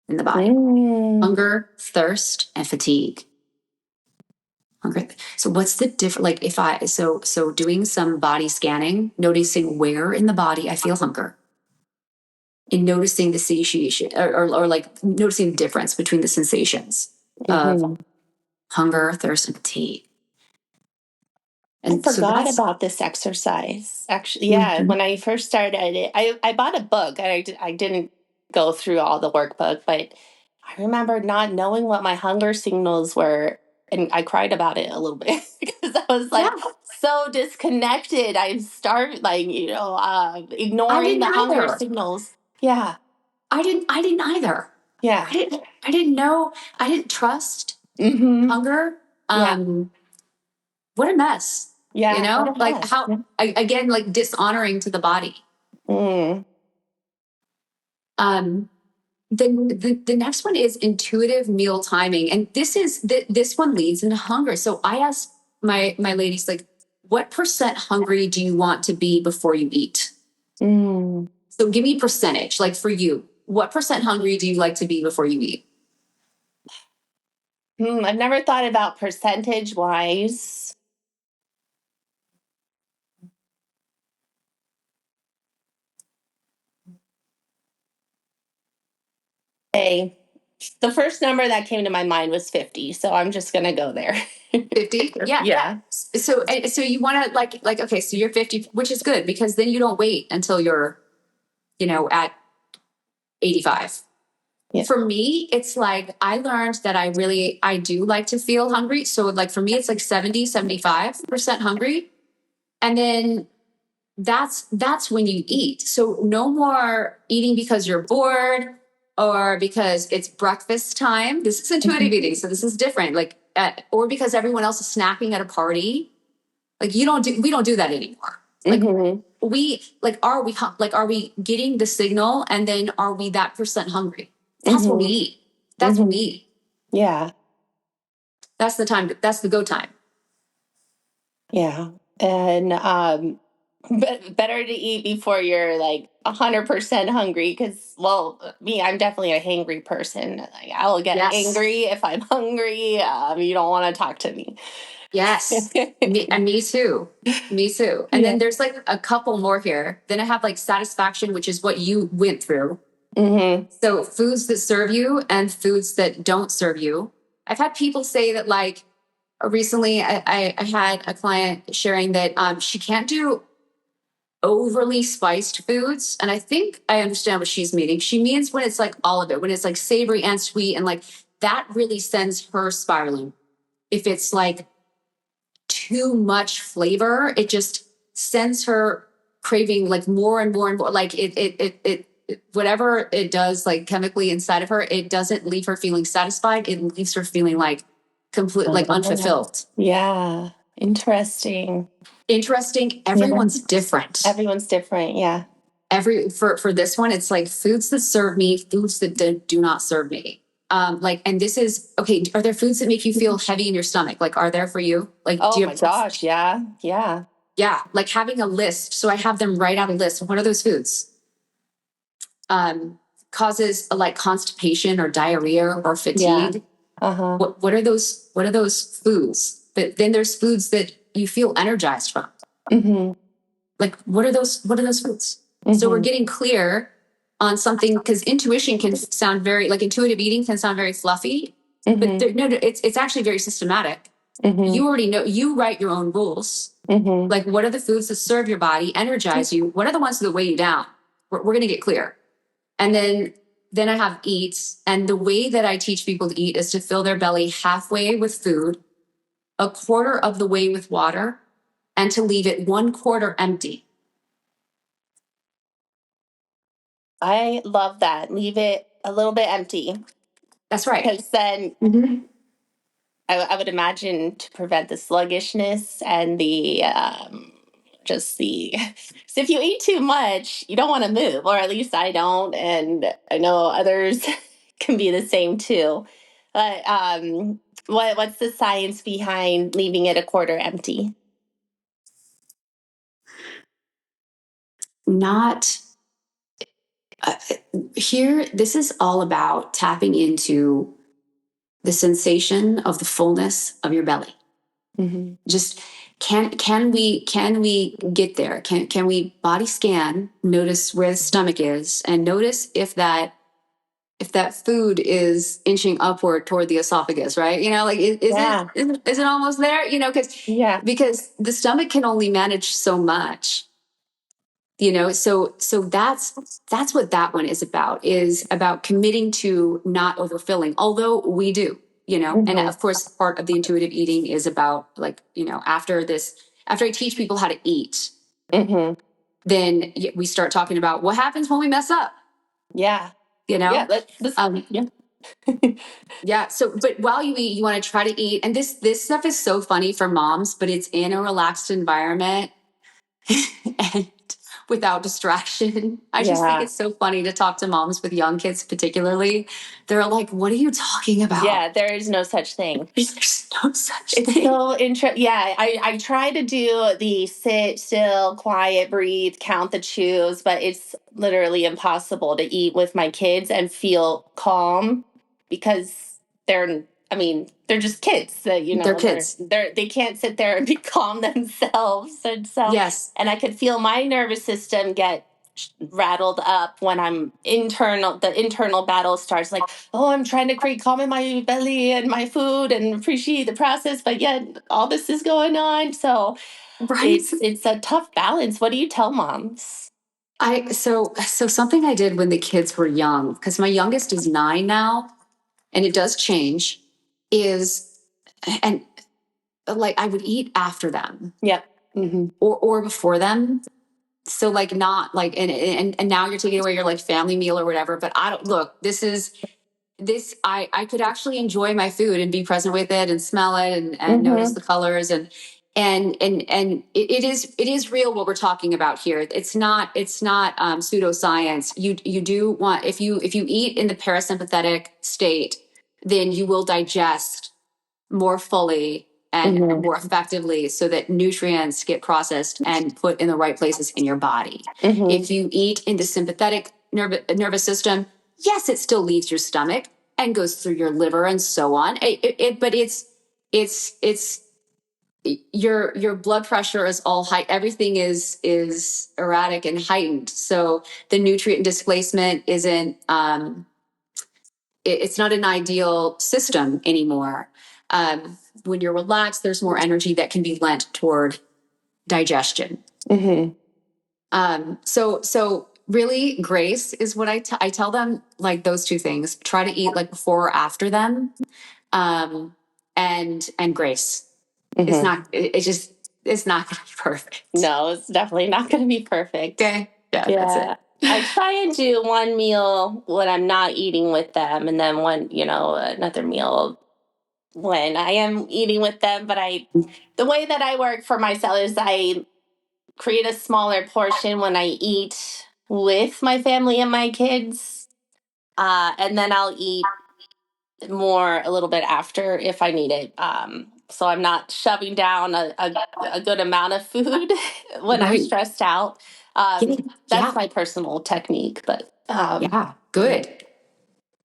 Speaker 2: in the body. Hunger, thirst, and fatigue. Hunger. So what's the difference? Like, if I, so doing some body scanning, noticing where in the body I feel hunger, and noticing the satiation, or like noticing the difference between the sensations of hunger, thirst, and fatigue.
Speaker 1: And I forgot about this exercise. Actually, yeah, when I first started it, I bought a book. I didn't go through all the workbook, but I remember not knowing what my hunger signals were. And I cried about it a little bit because I was like so disconnected. I started ignoring the hunger signals. Yeah.
Speaker 2: I didn't either.
Speaker 1: Yeah.
Speaker 2: I didn't know. I didn't trust hunger. What a mess.
Speaker 1: Yeah.
Speaker 2: You know, like how, again, like dishonoring to the body. The next one is intuitive meal timing. And this one leads into hunger. So I asked my ladies, like, what % hungry do you want to be before you eat? So give me percentage, like for you, what % hungry do you like to be before you eat?
Speaker 1: I've never thought about percentage wise. The first number that came to my mind was 50, so I'm just gonna go there.
Speaker 2: 50? Yeah. So you want to like okay, so you're 50, which is good because then you don't wait until you're, at 85. Yeah. For me, it's like I learned that I do like to feel hungry. So like for me, it's like 70-75% hungry, and then that's when you eat. So no more eating because you're bored or because it's breakfast time. This is intuitive eating, so this is different. Like, or because everyone else is snacking at a party. Like, we don't do that anymore. Like, are we getting the signal, and then are we that % hungry? That's what we eat. That's what we eat. Yeah. That's the time. That's the go time.
Speaker 1: Yeah. And better to eat before you're like 100% hungry because, well, I'm definitely a hangry person. Like, I will get angry if I'm hungry. You don't want to talk to me.
Speaker 2: Yes. me too. Me too. And then there's like a couple more here. Then I have like satisfaction, which is what you went through. So foods that serve you and foods that don't serve you. I've had people say that, like, recently I had a client sharing that she can't do overly spiced foods. And I think I understand what she's meaning. She means when it's like all of it, when it's like savory and sweet, and like that really sends her spiraling. If it's like too much flavor, it just sends her craving like more and more and more. Like it whatever it does, like chemically inside of her, it doesn't leave her feeling satisfied. It leaves her feeling like completely like unfulfilled.
Speaker 1: Yeah. Interesting.
Speaker 2: Everyone's different.
Speaker 1: Everyone's different. Yeah.
Speaker 2: For this one, it's like foods that serve me, foods that do not serve me. And this is okay. Are there foods that make you feel heavy in your stomach? Like, are there for you? Like,
Speaker 1: oh my gosh, yeah.
Speaker 2: Like having a list. So I have them write out a list. What are those foods? Causes like constipation or diarrhea or fatigue. Yeah. What are those? What are those foods? But then there's foods that you feel energized from. Like, what are those? What are those foods? So we're getting clear on something, because intuition can sound very, like, intuitive eating can sound very fluffy, but it's actually very systematic. You already know, you write your own rules. Like, what are the foods that serve your body, energize you? What are the ones that weigh you down? We're going to get clear. And then I have eat. And the way that I teach people to eat is to fill their belly halfway with food, a quarter of the way with water, and to leave it 1/4 empty.
Speaker 1: I love that. Leave it a little bit empty.
Speaker 2: That's right.
Speaker 1: Because then I would imagine to prevent the sluggishness and the just the so if you eat too much, you don't want to move, or at least I don't, and I know others can be the same too. But what's the science behind leaving it a quarter empty?
Speaker 2: Not here. This is all about tapping into the sensation of the fullness of your belly. Just can we get there? Can we body scan, notice where the stomach is, and notice if that food is inching upward toward the esophagus, right? Like is it almost there? Because the stomach can only manage so much. So that's what that one is about committing to not overfilling, although we do. And of course part of the intuitive eating is about, like, after I teach people how to eat, then we start talking about what happens when we mess up. Yeah. Yeah. So, but while you eat, you want to try to eat, and this stuff is so funny for moms, but it's in a relaxed environment and without distraction. I just think it's so funny to talk to moms with young kids, particularly. They're like, "What are you talking about?"
Speaker 1: Yeah, there is no such thing.
Speaker 2: There's no such
Speaker 1: thing. It's so interesting. Yeah, I try to do the sit still, quiet, breathe, count the chews, but it's literally impossible to eat with my kids and feel calm because they're just kids. They're kids. They can't sit there and be calm themselves. And so,
Speaker 2: yes.
Speaker 1: And I could feel my nervous system get rattled up when the internal battle starts, like, oh, I'm trying to create calm in my belly and my food and appreciate the process, but yet all this is going on. So it's a tough balance. What do you tell moms?
Speaker 2: So something I did when the kids were young, because my youngest is 9 now, and it does change, and like I would eat after them.
Speaker 1: Yep.
Speaker 2: Or before them. So like not like, and now you're taking away your like family meal or whatever, but I don't look, I could actually enjoy my food and be present with it and smell it and notice the colors and it is real what we're talking about here. It's not pseudoscience. You do want, if you eat in the parasympathetic state, then you will digest more fully and more effectively, so that nutrients get processed and put in the right places in your body. If you eat in the sympathetic nervous system, yes, it still leaves your stomach and goes through your liver and so on. But it's your blood pressure is all high. Everything is erratic and heightened. So the nutrient displacement isn't. It's not an ideal system anymore. When you're relaxed, there's more energy that can be lent toward digestion. So really, grace is what I tell them, like those two things. Try to eat like before or after them, and grace. It's not. It's not going to be perfect.
Speaker 1: No, it's definitely not going to be perfect.
Speaker 2: Okay. Yeah, that's it.
Speaker 1: I try and do one meal when I'm not eating with them, and then another meal when I am eating with them. But the way that I work for myself is I create a smaller portion when I eat with my family and my kids. And then I'll eat more a little bit after if I need it. So I'm not shoving down a good amount of food when I'm stressed out. That's my personal technique, but
Speaker 2: good.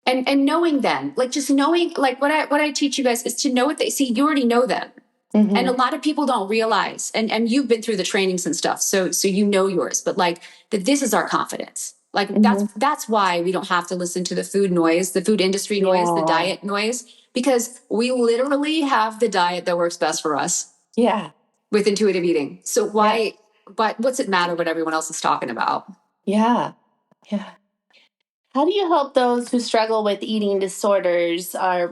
Speaker 2: And knowing them, like just knowing, like what I teach you guys is to know what they see. You already know them. And a lot of people don't realize, and you've been through the trainings and stuff, so you know yours, but like that this is our confidence. Like that's why we don't have to listen to the food noise, the food industry noise, the diet noise, because we literally have the diet that works best for us.
Speaker 1: Yeah.
Speaker 2: With intuitive eating. So what's it matter what everyone else is talking about?
Speaker 1: Yeah. Yeah. How do you help those who struggle with eating disorders, or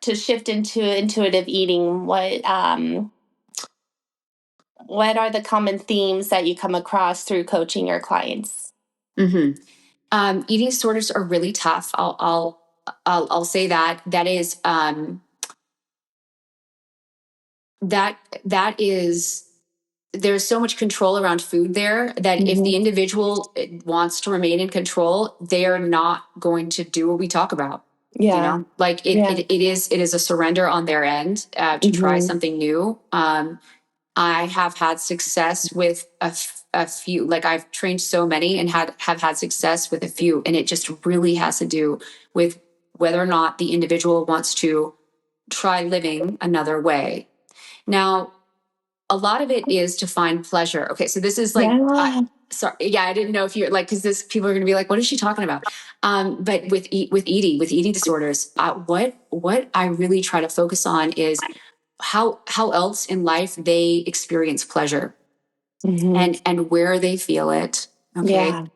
Speaker 1: to shift into intuitive eating? What are the common themes that you come across through coaching your clients?
Speaker 2: Mm-hmm. Eating disorders are really tough. I'll say that. That is that is there's so much control around food there that if the individual wants to remain in control, they are not going to do what we talk about.
Speaker 1: Yeah.
Speaker 2: You know, like it is a surrender on their end to try something new. I have had success with a few, like I've trained so many and have had success with a few. And it just really has to do with whether or not the individual wants to try living another way. Now, a lot of it is to find pleasure. Okay, so this is like, sorry, I didn't know if you're like, because this people are going to be like, what is she talking about? But with eating disorders, what I really try to focus on is how else in life they experience pleasure and where they feel it. Okay.
Speaker 1: Yeah.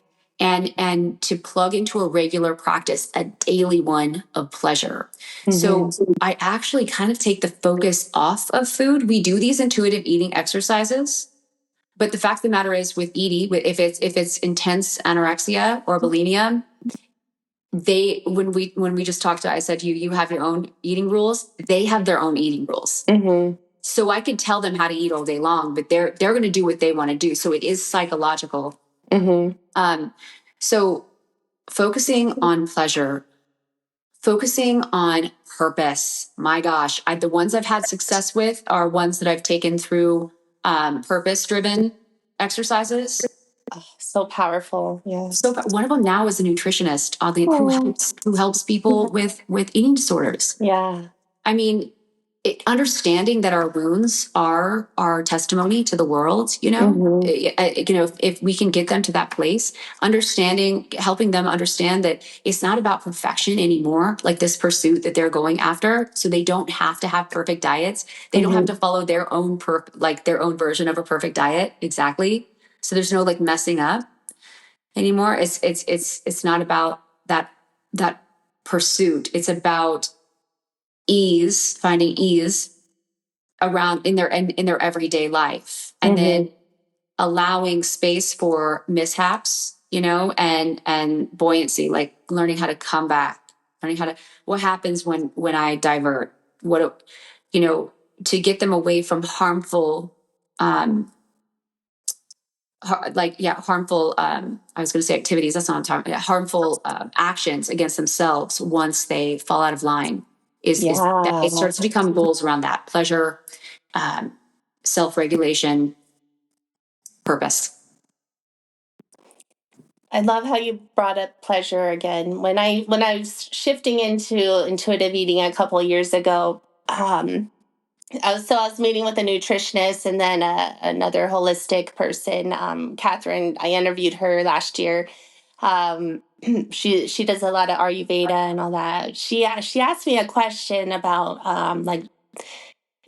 Speaker 2: And to plug into a regular practice, a daily one of pleasure. So I actually kind of take the focus off of food. We do these intuitive eating exercises, but the fact of the matter is with eating, if it's intense anorexia or bulimia, when we just talked to, I said you have your own eating rules. They have their own eating rules. So I could tell them how to eat all day long, but they're going to do what they want to do. So it is psychological. So focusing on pleasure, focusing on purpose. My gosh, the ones I've had success with are ones that I've taken through purpose-driven exercises.
Speaker 1: Oh, so powerful. Yeah.
Speaker 2: So one of them now is a nutritionist, oddly, who helps people with eating disorders.
Speaker 1: Yeah.
Speaker 2: I mean, understanding that our wounds are our testimony to the world, if we can get them to that place, helping them understand that it's not about perfection anymore, like this pursuit that they're going after. So they don't have to have perfect diets. They don't have to follow their own their own version of a perfect diet. Exactly. So there's no like messing up anymore. It's not about that pursuit. It's about finding ease around in their everyday life, and then allowing space for mishaps, and buoyancy, like learning how to come back, what happens when I divert, to get them away from harmful, harmful, I was going to say activities. That's not what I'm talking about. Harmful actions against themselves once they fall out of line. Is that it starts to become goals around that pleasure, self-regulation, purpose.
Speaker 1: I love how you brought up pleasure again. When I was shifting into intuitive eating a couple of years ago, I was meeting with a nutritionist and then another holistic person, Catherine. I interviewed her last year. She does a lot of Ayurveda and all that. She asked me a question about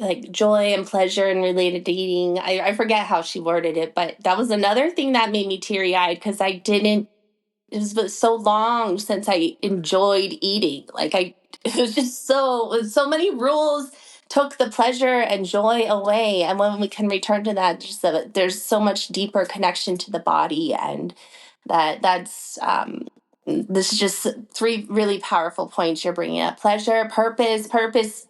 Speaker 1: like joy and pleasure and related to eating. I forget how she worded it, but that was another thing that made me teary eyed because I didn't. It was so long since I enjoyed eating. It was just so many rules took the pleasure and joy away. And when we can return to that, just that there's so much deeper connection to the body, and this is just three really powerful points you're bringing up: pleasure, purpose,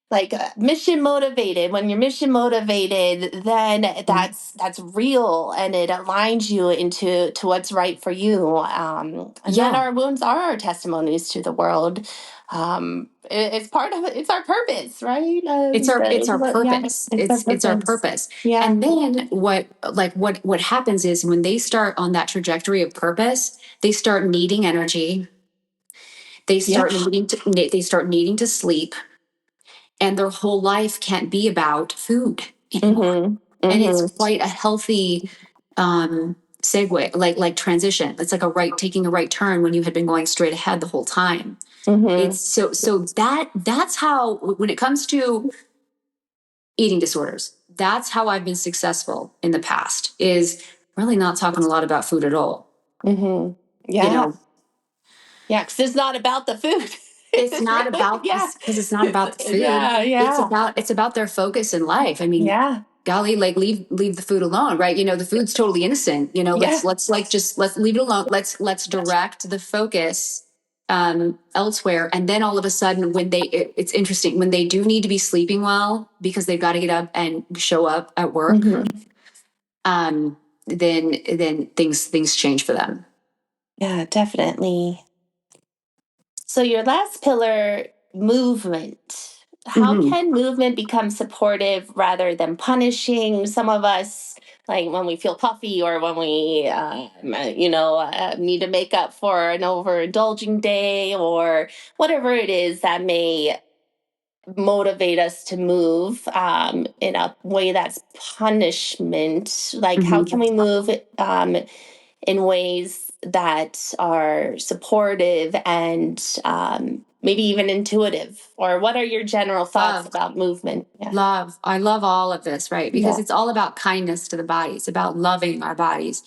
Speaker 1: like mission motivated. When you're mission motivated, then that's real, and it aligns you to what's right for you, and then our wounds are our testimonies to the world. It's part of it. It's our purpose, right?
Speaker 2: It's our purpose. It's our purpose.
Speaker 1: Yeah.
Speaker 2: And then what happens is when they start on that trajectory of purpose, they start needing energy. They start needing to sleep, and their whole life can't be about food anymore. And it's quite a healthy segue, like transition. It's like taking a right turn when you had been going straight ahead the whole time. It's so that's how, when it comes to eating disorders, that's how I've been successful in the past, is really not talking a lot about food at all.
Speaker 1: Yeah. Yeah, because it's not about the food.
Speaker 2: It's not about because it's not about the food.
Speaker 1: Yeah.
Speaker 2: It's about their focus in life. I mean, golly, like leave the food alone, right? The food's totally innocent. Let's leave it alone. Let's direct the focus elsewhere. And then all of a sudden, it's interesting when they do need to be sleeping well because they've got to get up and show up at work. Then things change for them.
Speaker 1: Yeah, definitely. So your last pillar, movement. How can movement become supportive rather than punishing? Some of us, like when we feel puffy or when we, need to make up for an overindulging day or whatever it is that may motivate us to move in a way that's punishment. Like, how can we move in ways that are supportive and maybe even intuitive? Or what are your general thoughts about movement?
Speaker 2: Yeah. I love all of this, right? Because it's all about kindness to the body. It's about loving our bodies.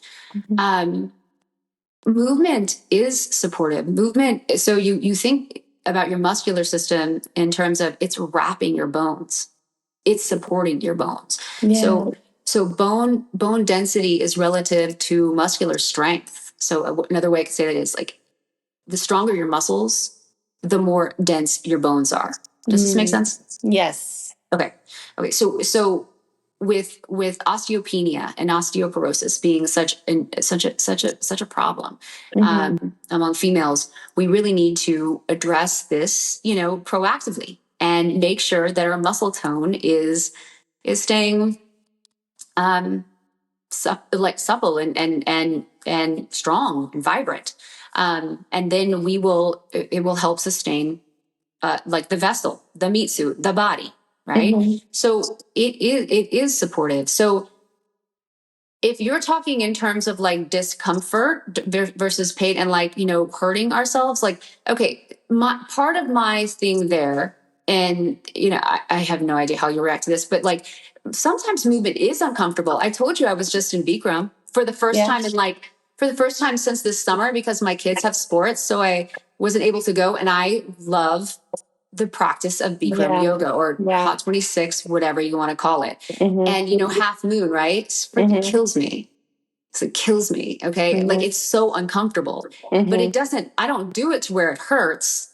Speaker 2: Movement is supportive. Movement, so you think about your muscular system in terms of it's wrapping your bones. It's supporting your bones. Yeah. So bone density is relative to muscular strength. So another way I could say that is like the stronger your muscles, the more dense your bones are. Does this make sense?
Speaker 1: Yes.
Speaker 2: Okay. So with osteopenia and osteoporosis being such a problem among females, we really need to address this, proactively and make sure that our muscle tone is staying supple and strong and vibrant, and then it will help sustain like the vessel, the meat suit, the body. Right. So it is supportive. So if you're talking in terms of like discomfort versus pain and like, hurting ourselves, like, okay, part of my thing there, and, I have no idea how you react to this, but like sometimes movement is uncomfortable. I told you I was just in Bikram for the first time for the first time since this summer because my kids have sports. So I wasn't able to go, and I love the practice of Bikram yoga or Hot 26, whatever you want to call it. And, half moon, right? Freaking kills me. So it kills me. Okay. Like it's so uncomfortable, but I don't do it to where it hurts,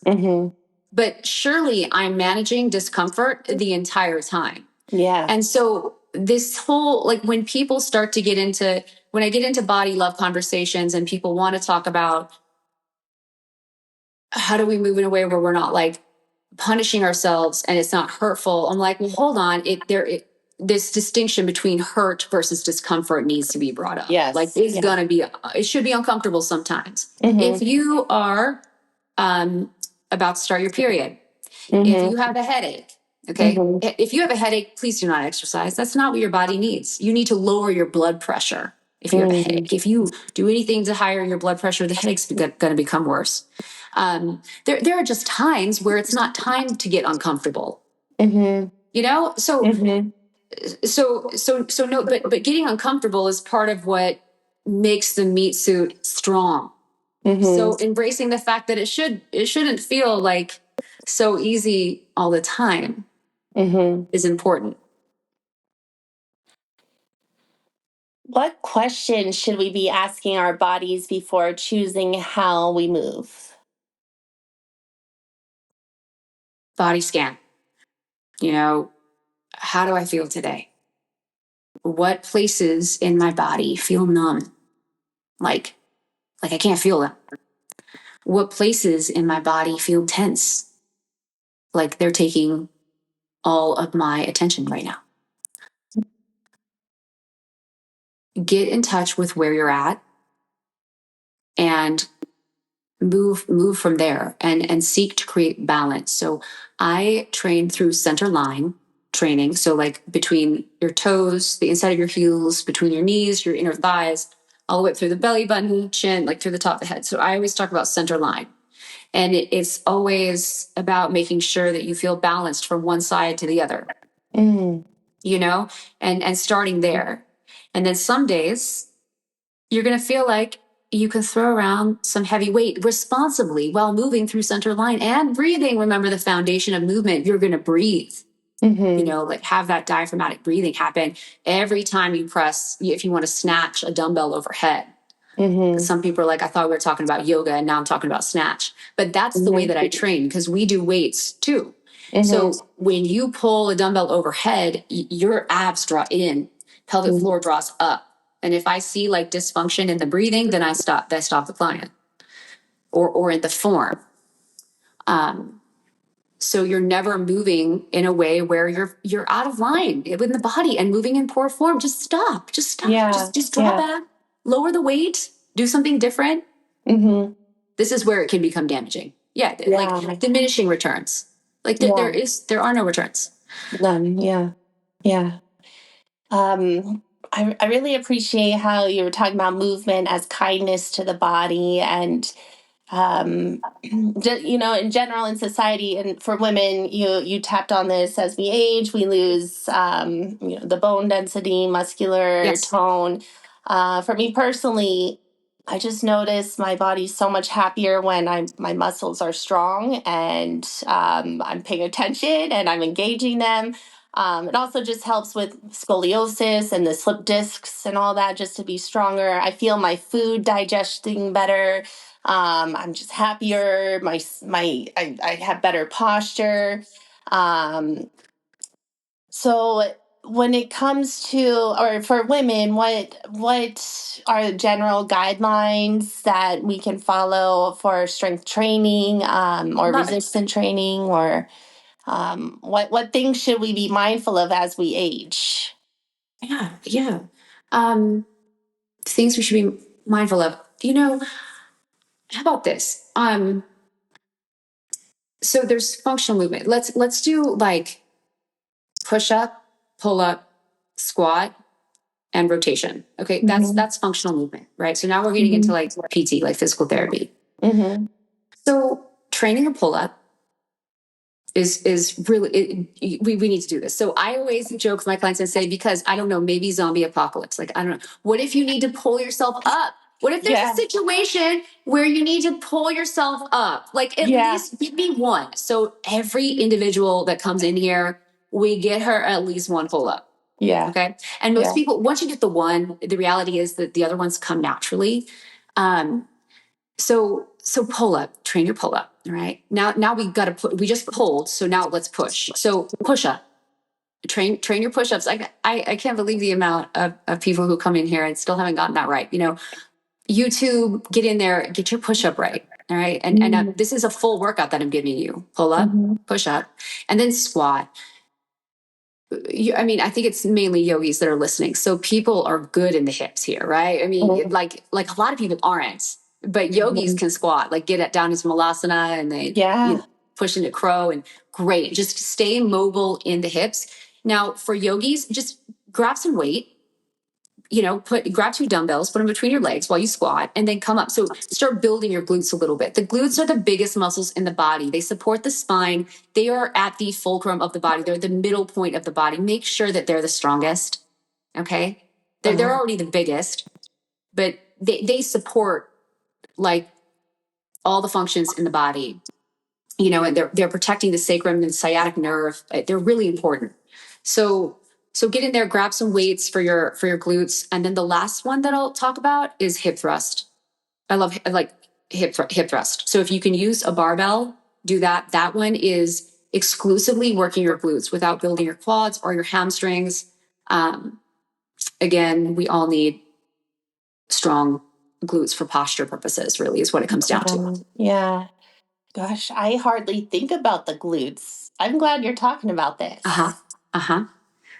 Speaker 2: but surely I'm managing discomfort the entire time. Yeah. And so this whole, like when people start to when I get into body love conversations and people want to talk about how do we move in a way where we're not like punishing ourselves and it's not hurtful. I'm like, well, hold on. This distinction between hurt versus discomfort needs to be brought up. Yes. Like it should be uncomfortable sometimes. If you are about to start your period, if you have a headache, okay, if you have a headache, please do not exercise. That's not what your body needs. You need to lower your blood pressure. If you have a headache, if you do anything to higher your blood pressure, the headache's going to become worse. There are just times where it's not time to get uncomfortable. So no, but getting uncomfortable is part of what makes the meat suit strong. So embracing the fact that it shouldn't feel like so easy all the time is important.
Speaker 1: What questions should we be asking our bodies before choosing how we move?
Speaker 2: Body scan. How do I feel today? What places in my body feel numb? Like I can't feel them. What places in my body feel tense? Like they're taking all of my attention right now. Get in touch with where you're at and move from there and seek to create balance. So I train through center line training. So like between your toes, the inside of your heels, between your knees, your inner thighs, all the way up through the belly button, chin, like through the top of the head. So I always talk about center line. And it's always about making sure that you feel balanced from one side to the other, and starting there. And then some days you're going to feel like you can throw around some heavy weight responsibly while moving through center line and breathing. Remember the foundation of movement. You're going to breathe. You know, like have that diaphragmatic breathing happen every time you press, if you want to snatch a dumbbell overhead. Because some people are like, I thought we were talking about yoga and now I'm talking about snatch. But that's the way that I train, because we do weights too. So when you pull a dumbbell overhead, your abs draw in, pelvic floor draws up. And if I see like dysfunction in the breathing, then I stop the client, or in the form. So you're never moving in a way where you're out of line with the body and moving in poor form. Just stop. Just stop.
Speaker 1: Yeah.
Speaker 2: Just draw back. Lower the weight. Do something different. This is where it can become damaging. Yeah. Like diminishing returns. Like there are no returns.
Speaker 1: None. Yeah. Yeah. I really appreciate how you were talking about movement as kindness to the body, and you know, in general in society, and for women, you tapped on this. As we age, we lose you know, the bone density, muscular tone. For me personally, I just notice my body's so much happier when my muscles are strong, and I'm paying attention and I'm engaging them. It also just helps with scoliosis and the slip discs and all that, just to be stronger. I feel my food digesting better. I'm just happier. I have better posture. So when it comes to, or for women, what are general guidelines that we can follow for strength training, or resistance training, or what things should we be mindful of as we age?
Speaker 2: Yeah. Things we should be mindful of. You know, how about this? So there's functional movement. Let's do like push up, pull up, squat, and rotation. Okay, that's functional movement, right? So now we're getting into like PT, like physical therapy. So training a pull up is really we need to do this. So I always joke with my clients and say, because I don't know, maybe zombie apocalypse. Like, I don't know. What if you need to pull yourself up? What if there's a situation where you need to pull yourself up? Like, at least give me one. So every individual that comes in here, we get her at least one pull up. Okay. And most people, once you get the one, the reality is that the other ones come naturally. So pull up, train your pull up. All right. Now we got to we just pulled. So now let's push. So push up, train your push-ups. I can't believe the amount of people who come in here and still haven't gotten that right. You know, YouTube, get in there, get your push-up right. All right. And this is a full workout that I'm giving you. Pull up, push up, and then squat. I mean, I think it's mainly yogis that are listening. So people are good in the hips here, right? I mean, like a lot of people aren't, but yogis can squat, like get it down into malasana, and they push into crow, and great. Just stay mobile in the hips. Now for yogis, just grab some weight, you know, grab 2 dumbbells, put them between your legs while you squat, and then come up. So start building your glutes a little bit. The glutes are the biggest muscles in the body. They support the spine. They are at the fulcrum of the body. They're the middle point of the body. Make sure that they're the strongest. Okay. They're already the biggest, but they support like all the functions in the body, you know, and they're protecting the sacrum and sciatic nerve. They're really important. So get in there, grab some weights for your glutes. And then the last one that I'll talk about is hip thrust. I like hip thrust. So if you can use a barbell, do that. That one is exclusively working your glutes without building your quads or your hamstrings. Again, we all need strong glutes for posture purposes, really, is what it comes down to.
Speaker 1: Yeah. Gosh, I hardly think about the glutes. I'm glad you're talking about this.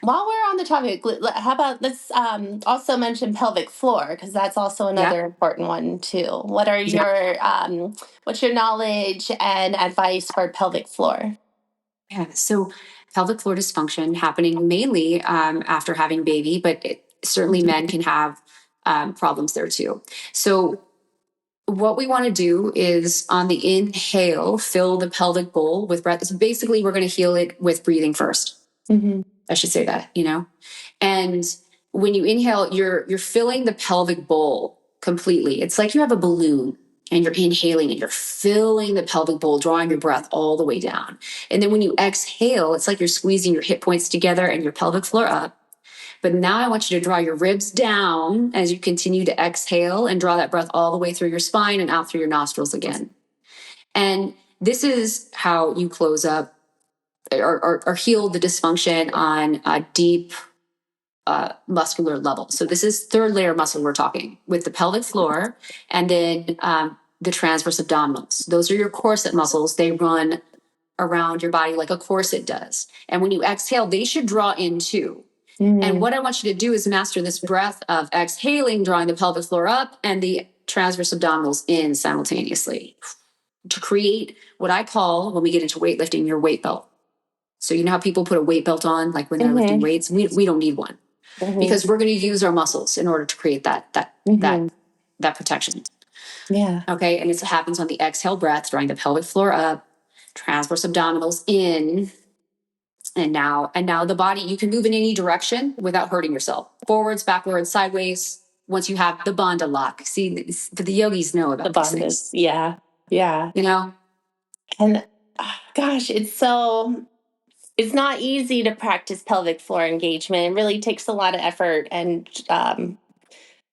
Speaker 1: While we're on the topic, how about let's also mention pelvic floor, because that's also another important one too. What are your what's your knowledge and advice for pelvic floor?
Speaker 2: Yeah, so pelvic floor dysfunction happening mainly after having baby, but certainly men can have problems there too. So what we want to do is on the inhale, fill the pelvic bowl with breath. So basically, we're going to heal it with breathing first. I should say that, you know. And when you inhale, you're filling the pelvic bowl completely. It's like you have a balloon, and you're inhaling and you're filling the pelvic bowl, drawing your breath all the way down. And then when you exhale, it's like you're squeezing your hip points together and your pelvic floor up. But now I want you to draw your ribs down as you continue to exhale and draw that breath all the way through your spine and out through your nostrils again. And this is how you close up or heal the dysfunction on a deep muscular level. So this is third layer muscle we're talking with the pelvic floor and then the transverse abdominals. Those are your corset muscles. They run around your body like a corset does. And when you exhale, they should draw in too. And what I want you to do is master this breath of exhaling, drawing the pelvic floor up and the transverse abdominals in simultaneously to create what I call, when we get into weightlifting, your weight belt. So you know how people put a weight belt on, like when they're lifting weights? We don't need one because we're going to use our muscles in order to create that protection.
Speaker 1: Yeah.
Speaker 2: Okay. And it happens on the exhale breath, drawing the pelvic floor up, transverse abdominals in. And now the body, you can move in any direction without hurting yourself. Forwards, backwards, sideways. Once you have the bandha lock. See, the yogis know about these things.
Speaker 1: Yeah. Yeah.
Speaker 2: You know?
Speaker 1: And gosh, it's not easy to practice pelvic floor engagement. It really takes a lot of effort and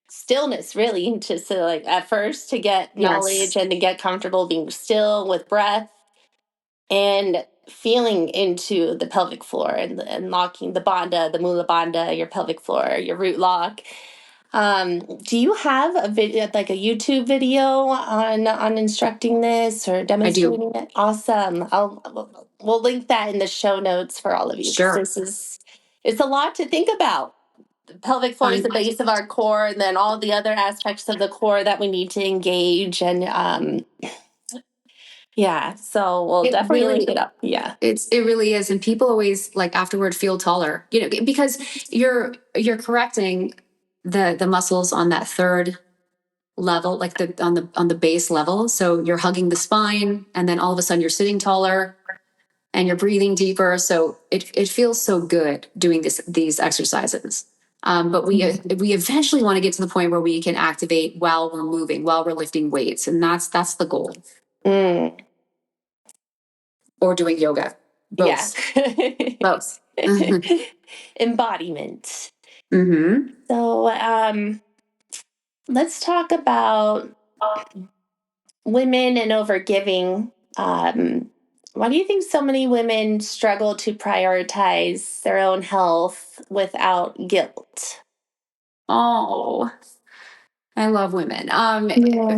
Speaker 1: stillness, really, just to, like, at first to get knowledge and to get comfortable being still with breath and feeling into the pelvic floor and locking the bandha, the mula bandha, your pelvic floor, your root lock. Do you have a video, like a YouTube video on instructing this or demonstrating it? Awesome. We'll link that in the show notes for all of you.
Speaker 2: Sure.
Speaker 1: It's a lot to think about. The pelvic floor is the base of our core, and then all the other aspects of the core that we need to engage. And yeah, so we'll definitely link it up. Yeah,
Speaker 2: it really is, and people always like afterward feel taller, you know, because you're correcting the muscles on that third level, like on the base level. So you're hugging the spine, and then all of a sudden you're sitting taller, and you're breathing deeper. So it feels so good doing these exercises. But we eventually want to get to the point where we can activate while we're moving, while we're lifting weights, and that's the goal. Or doing yoga. Both. Yeah. Both.
Speaker 1: Embodiment. So let's talk about women and overgiving. Why do you think so many women struggle to prioritize their own health without guilt?
Speaker 2: Oh, I love women.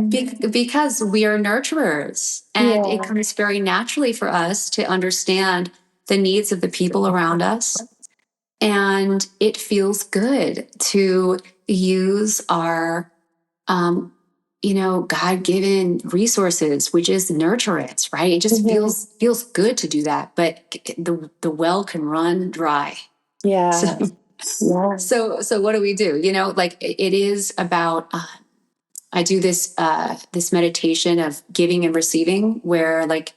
Speaker 2: Because we are nurturers, and it comes very naturally for us to understand the needs of the people around us. And it feels good to use our, God-given resources, which is nurturance, right? It just feels good to do that. But the well can run dry.
Speaker 1: Yeah.
Speaker 2: So what do we do? You know, like it is about. I do this meditation of giving and receiving, where like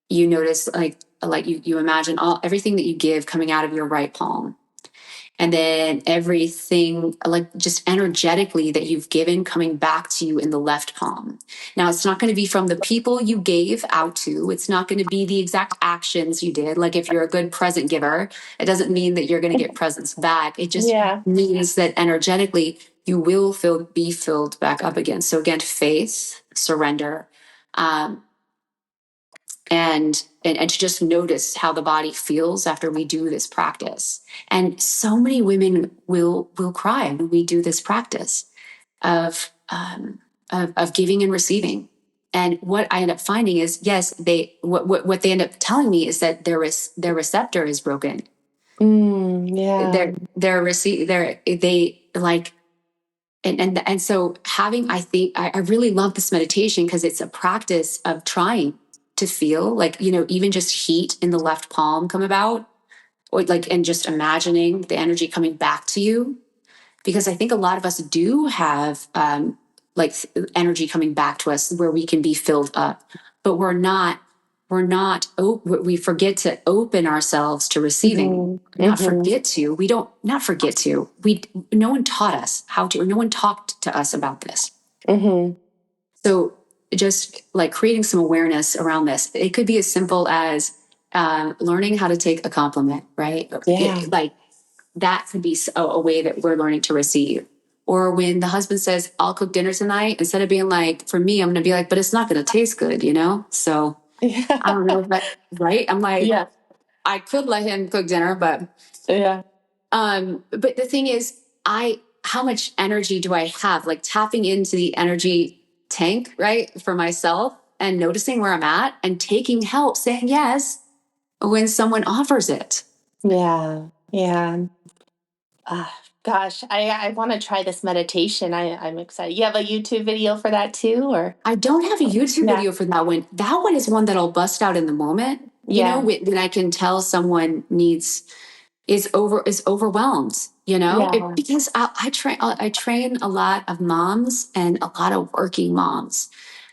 Speaker 2: you notice like you imagine everything that you give coming out of your right palm. And then everything, like just energetically that you've given coming back to you in the left palm. Now, it's not going to be from the people you gave out to. It's not going to be the exact actions you did. Like if you're a good present giver, it doesn't mean that you're going to get presents back. It just means that energetically you will be filled back up again. So again, faith, surrender, and to just notice how the body feels after we do this practice. And so many women will cry when we do this practice of giving and receiving. And what I end up finding is, yes, what they end up telling me is that their receptor is broken. And so I really love this meditation because it's a practice of trying to feel like, you know, even just heat in the left palm come about, or like, and just imagining the energy coming back to you. Because I think a lot of us do have like energy coming back to us where we can be filled up, but we forget to open ourselves to receiving. No one taught us how to, or no one talked to us about this. So just like creating some awareness around this. It could be as simple as learning how to take a compliment, right? Like that could be a way that we're learning to receive. Or when the husband says, I'll cook dinner tonight, instead of being like, for me, I'm going to be like, but it's not going to taste good, So I don't know if that, right? I'm like, I could let him cook dinner, but but the thing is, how much energy do I have? Like tapping into the energy tank, right? For myself and noticing where I'm at and taking help, saying yes when someone offers it.
Speaker 1: Yeah. Gosh, I want to try this meditation. I'm excited. You have a YouTube video for that too, or?
Speaker 2: I don't have a YouTube video for that one. That one is one that I'll bust out in the moment. When I can tell someone is overwhelmed. Because I train a lot of moms and a lot of working moms,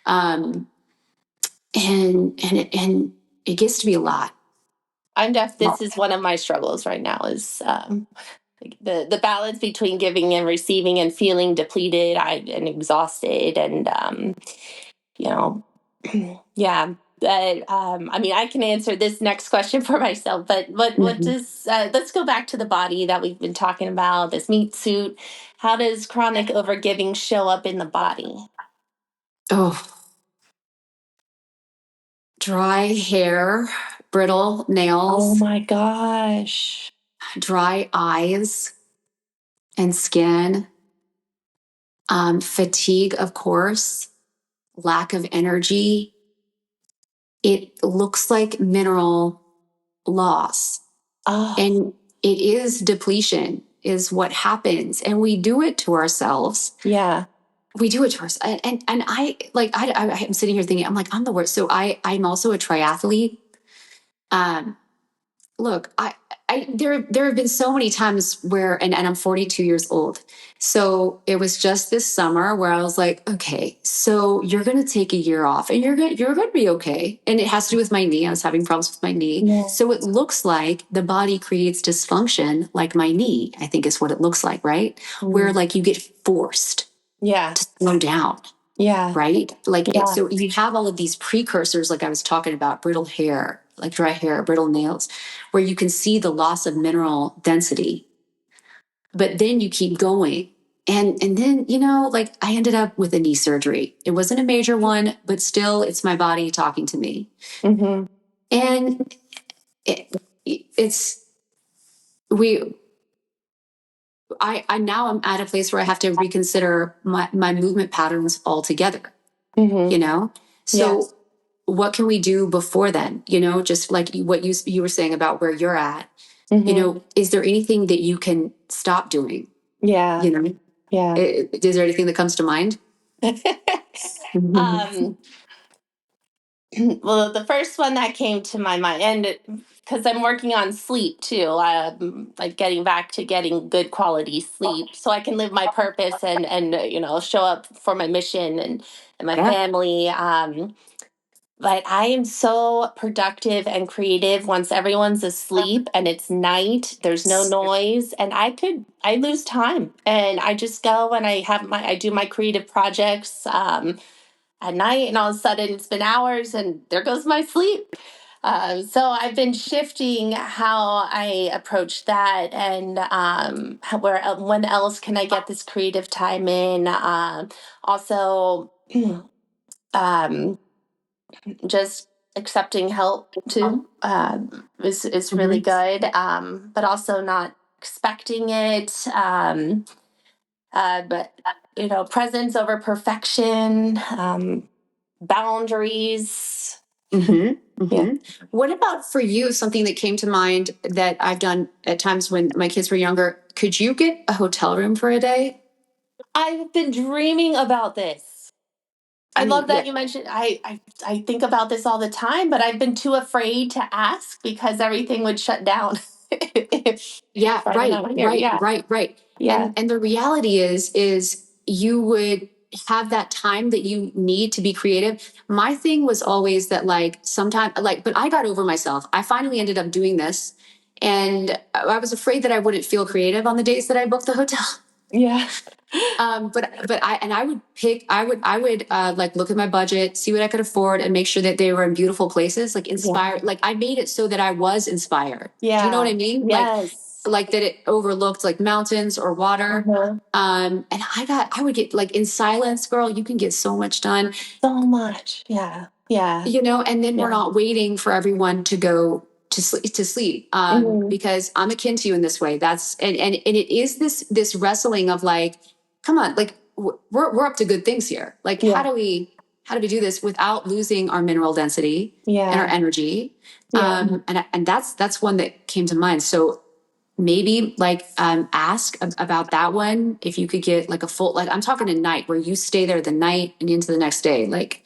Speaker 2: and it gets to be a lot.
Speaker 1: This is one of my struggles right now. Is the balance between giving and receiving, and feeling depleted and exhausted, and yeah. But I mean, I can answer this next question for myself. But what does let's go back to the body that we've been talking about. This meat suit. How does chronic overgiving show up in the body?
Speaker 2: Oh, dry hair, brittle nails.
Speaker 1: Oh my gosh.
Speaker 2: Dry eyes and skin, fatigue, of course, lack of energy. It looks like mineral loss. And it is depletion is what happens. And we do it to ourselves.
Speaker 1: Yeah.
Speaker 2: We do it to ourselves. And I'm sitting here thinking, I'm like, I'm the worst. So I'm also a triathlete. Look, there have been so many times where, and I'm 42 years old. So it was just this summer where I was like, okay, so you're going to take a year off and you're going to be okay. And it has to do with my knee. I was having problems with my knee. Yeah. So it looks like the body creates dysfunction like my knee, I think is what it looks like, right? Where like you get forced to slow down. Yeah. Right? So you have all of these precursors, like I was talking about, brittle hair, like dry hair, brittle nails, where you can see the loss of mineral density. But then you keep going. And then, I ended up with a knee surgery. It wasn't a major one, but still it's my body talking to me. Mm-hmm. And I now I'm at a place where I have to reconsider my movement patterns altogether, So what can we do before then? Just like what you were saying about where you're at, is there anything that you can stop doing? Yeah. Yeah. Is there anything that comes to mind?
Speaker 1: Well, the first one that came to my mind, and because I'm working on sleep too, like getting back to getting good quality sleep, so I can live my purpose and show up for my mission and my family. But I am so productive and creative once everyone's asleep and it's night. There's no noise, and I lose time, and I just go and I do my creative projects. At night, and all of a sudden it's been hours and there goes my sleep. So I've been shifting how I approach that, and when else can I get this creative time in? Also, just accepting help too is really good, but also not expecting it. But presence over perfection. Boundaries.
Speaker 2: Mm-hmm. Mm-hmm. Yeah. What about for you, something that came to mind that I've done at times when my kids were younger? Could you get a hotel room for a day?
Speaker 1: I've been dreaming about this. I love that you mentioned. I think about this all the time, but I've been too afraid to ask because everything would shut down.
Speaker 2: Right. Yeah. And the reality is you would have that time that you need to be creative. My thing was always that but I got over myself. I finally ended up doing this, and I was afraid that I wouldn't feel creative on the days that I booked the hotel.
Speaker 1: Yeah.
Speaker 2: I would like look at my budget, see what I could afford, and make sure that they were in beautiful places, like
Speaker 1: Yeah.
Speaker 2: inspired. Like I made it so that I was inspired. Do you know what
Speaker 1: Yeah.
Speaker 2: I mean?
Speaker 1: Yes.
Speaker 2: Like that it overlooked like mountains or water.
Speaker 1: Uh-huh.
Speaker 2: And I would get like in silence, girl, you can get so much done,
Speaker 1: So much. Yeah. Yeah.
Speaker 2: you know, and then we're
Speaker 1: Yeah.
Speaker 2: not waiting for everyone to go to sleep.
Speaker 1: Mhm.
Speaker 2: Because I'm akin to you in this way. And it is this wrestling of like, come on, like we're up to good things here. Like
Speaker 1: Yeah.
Speaker 2: how do we do this without losing our mineral density and our
Speaker 1: Yeah.
Speaker 2: energy?
Speaker 1: Yeah.
Speaker 2: And that's one that came to mind. So maybe like ask about that one, if you could get like a full, like I'm talking a night where you stay there the night and into the next day, like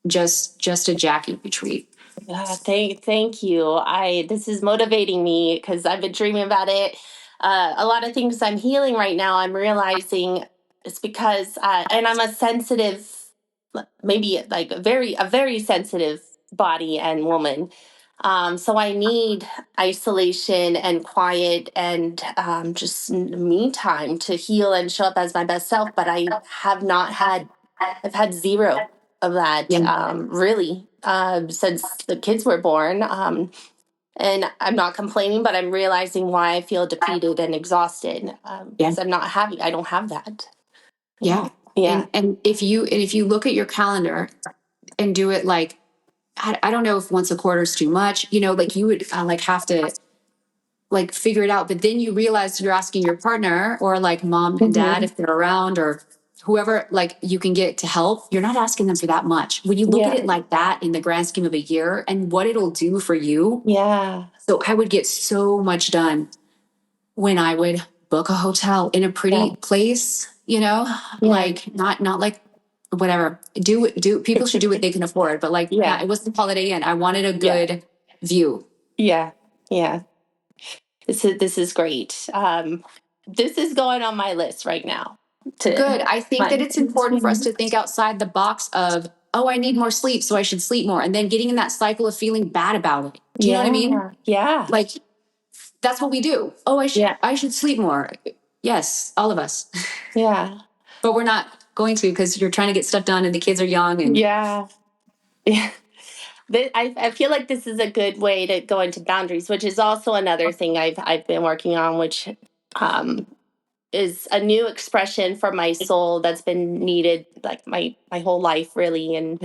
Speaker 2: just a Jackie retreat.
Speaker 1: Yeah, thank you. This is motivating me because I've been dreaming about it. A lot of things I'm healing right now, I'm realizing it's because and I'm a sensitive, maybe like a very sensitive body and woman. So I need isolation and quiet and just me time to heal and show up as my best self. But I've had zero of that,
Speaker 2: Yeah.
Speaker 1: really, since the kids were born. And I'm not complaining, but I'm realizing why I feel depleted and exhausted,
Speaker 2: Yeah.
Speaker 1: because I don't have that.
Speaker 2: Yeah.
Speaker 1: Yeah.
Speaker 2: And if you look at your calendar and do it like, I don't know if once a quarter is too much, you know, like you would like have to like figure it out. But then you realize you're asking your partner or like mom and dad,
Speaker 1: Hmm.
Speaker 2: if they're around, or whoever like you can get to help. You're not asking them for that much. When you look at
Speaker 1: Yeah.
Speaker 2: it like that in the grand scheme of a year and what it'll do for you.
Speaker 1: Yeah.
Speaker 2: So I would get so much done when I would book a hotel in a
Speaker 1: Yeah.
Speaker 2: pretty place, you know,
Speaker 1: Yeah.
Speaker 2: like not like whatever. Do people should do what they can afford, but like
Speaker 1: Yeah.
Speaker 2: not, it wasn't Holiday Inn. I wanted a
Speaker 1: Yeah.
Speaker 2: good view.
Speaker 1: Yeah. Yeah. This is great. This is going on my list right now. To
Speaker 2: Good. I think that
Speaker 1: my
Speaker 2: it's important for us to think outside the box of, oh, I need more sleep, so I should sleep more. And then getting in that cycle of feeling bad about it. Do you know what I mean?
Speaker 1: Yeah. Yeah.
Speaker 2: Like that's what we do. Oh,
Speaker 1: Yeah.
Speaker 2: I should sleep more. Yes, all of us.
Speaker 1: Yeah.
Speaker 2: But we're not going to, because you're trying to get stuff done and the kids are young and
Speaker 1: Yeah. Yeah. I feel like this is a good way to go into boundaries, which is also another thing I've been working on, which um, is a new expression for my soul that's been needed like my whole life, really. And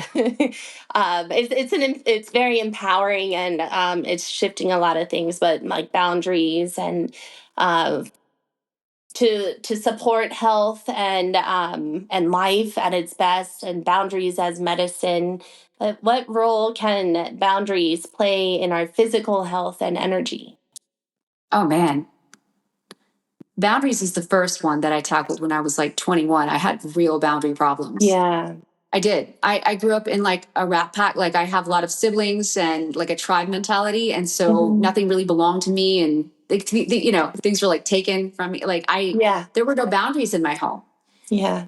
Speaker 1: it's very empowering, and it's shifting a lot of things, but like boundaries and uh, to support health and life at its best, and boundaries as medicine. What role can boundaries play in our physical health and energy?
Speaker 2: oh man, boundaries is the first one that I tackled when I was like 21. I had real boundary problems.
Speaker 1: Yeah.
Speaker 2: I did. I grew up in like a rat pack. Like I have a lot of siblings and like a tribe mentality. And so
Speaker 1: Mhm.
Speaker 2: nothing really belonged to me. And like, you know, things were like taken from me. Like
Speaker 1: Yeah.
Speaker 2: there were no boundaries in my home.
Speaker 1: Yeah.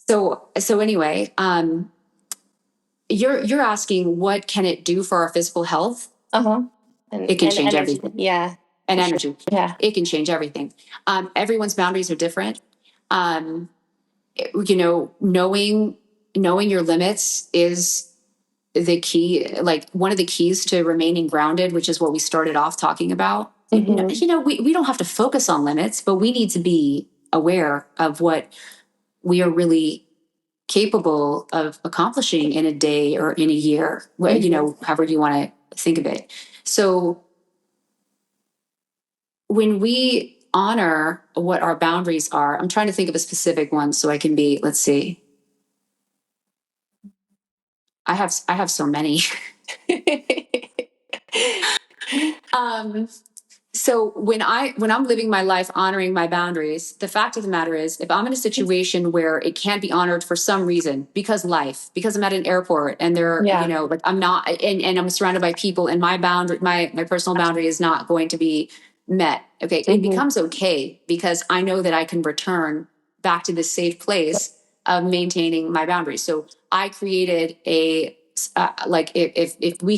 Speaker 2: So anyway, you're asking what can it do for our physical health?
Speaker 1: Uh-huh.
Speaker 2: It can
Speaker 1: And
Speaker 2: change
Speaker 1: energy.
Speaker 2: everything.
Speaker 1: Yeah,
Speaker 2: And
Speaker 1: for sure.
Speaker 2: energy.
Speaker 1: Yeah.
Speaker 2: It can change everything. Everyone's boundaries are different. Um, you know, knowing your limits is the key, like one of the keys to remaining grounded, which is what we started off talking about.
Speaker 1: Hmm.
Speaker 2: You know, we don't have to focus on limits, but we need to be aware of what we are really capable of accomplishing in a day or in a year, you
Speaker 1: Hmm.
Speaker 2: know, however you want to think of it. So when we honor what our boundaries are, I'm trying to think of a specific one so I can be, let's see. I have so many. um so when I'm living my life honoring my boundaries, the fact of the matter is, if I'm in a situation where it can't be honored for some reason, because I'm at an airport and they're, you
Speaker 1: Yeah.
Speaker 2: know, like I'm not, and I'm surrounded by people and my boundary, my personal boundary is not going to be met. Okay. It
Speaker 1: Hmm.
Speaker 2: becomes okay because I know that I can return back to this safe place of maintaining my boundaries. So I created like if we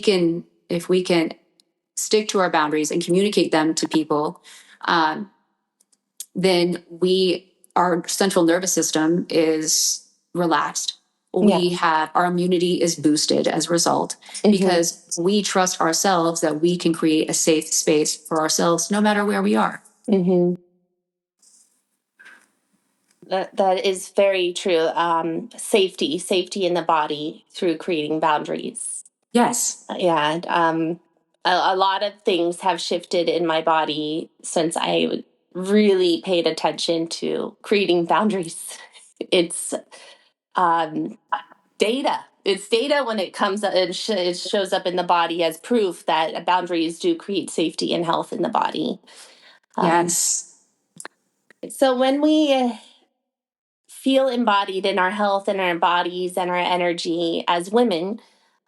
Speaker 2: can stick to our boundaries and communicate them to people, um, then we our central nervous system is relaxed. We have our immunity is boosted as a result because we trust ourselves that we can create a safe space for ourselves no matter where we are.
Speaker 1: That is very true. Safety in the body through creating boundaries.
Speaker 2: Yes.
Speaker 1: Yeah. A lot of things have shifted in my body since I really paid attention to creating boundaries. It's data. It's data when it comes, it shows up in the body as proof that boundaries do create safety and health in the body.
Speaker 2: Yes.
Speaker 1: So when we feel embodied in our health and our bodies and our energy as women,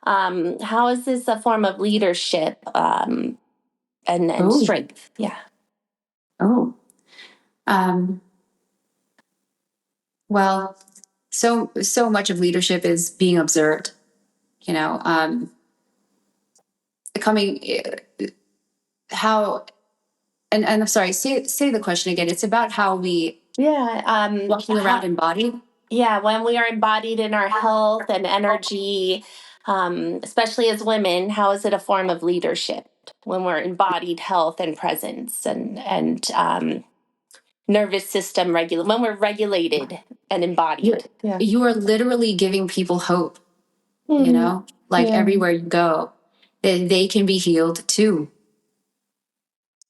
Speaker 1: how is this a form of leadership and strength? Yeah.
Speaker 2: Well, so much of leadership is being observed, coming how and I'm sorry, say the question again. It's about how we walking around embodied.
Speaker 1: Yeah, when we are embodied in our health and energy, especially as women, how is it a form of leadership when we're embodied health and presence and nervous system when we're regulated and embodied?
Speaker 2: You are literally giving people hope, everywhere you go, that they can be healed too,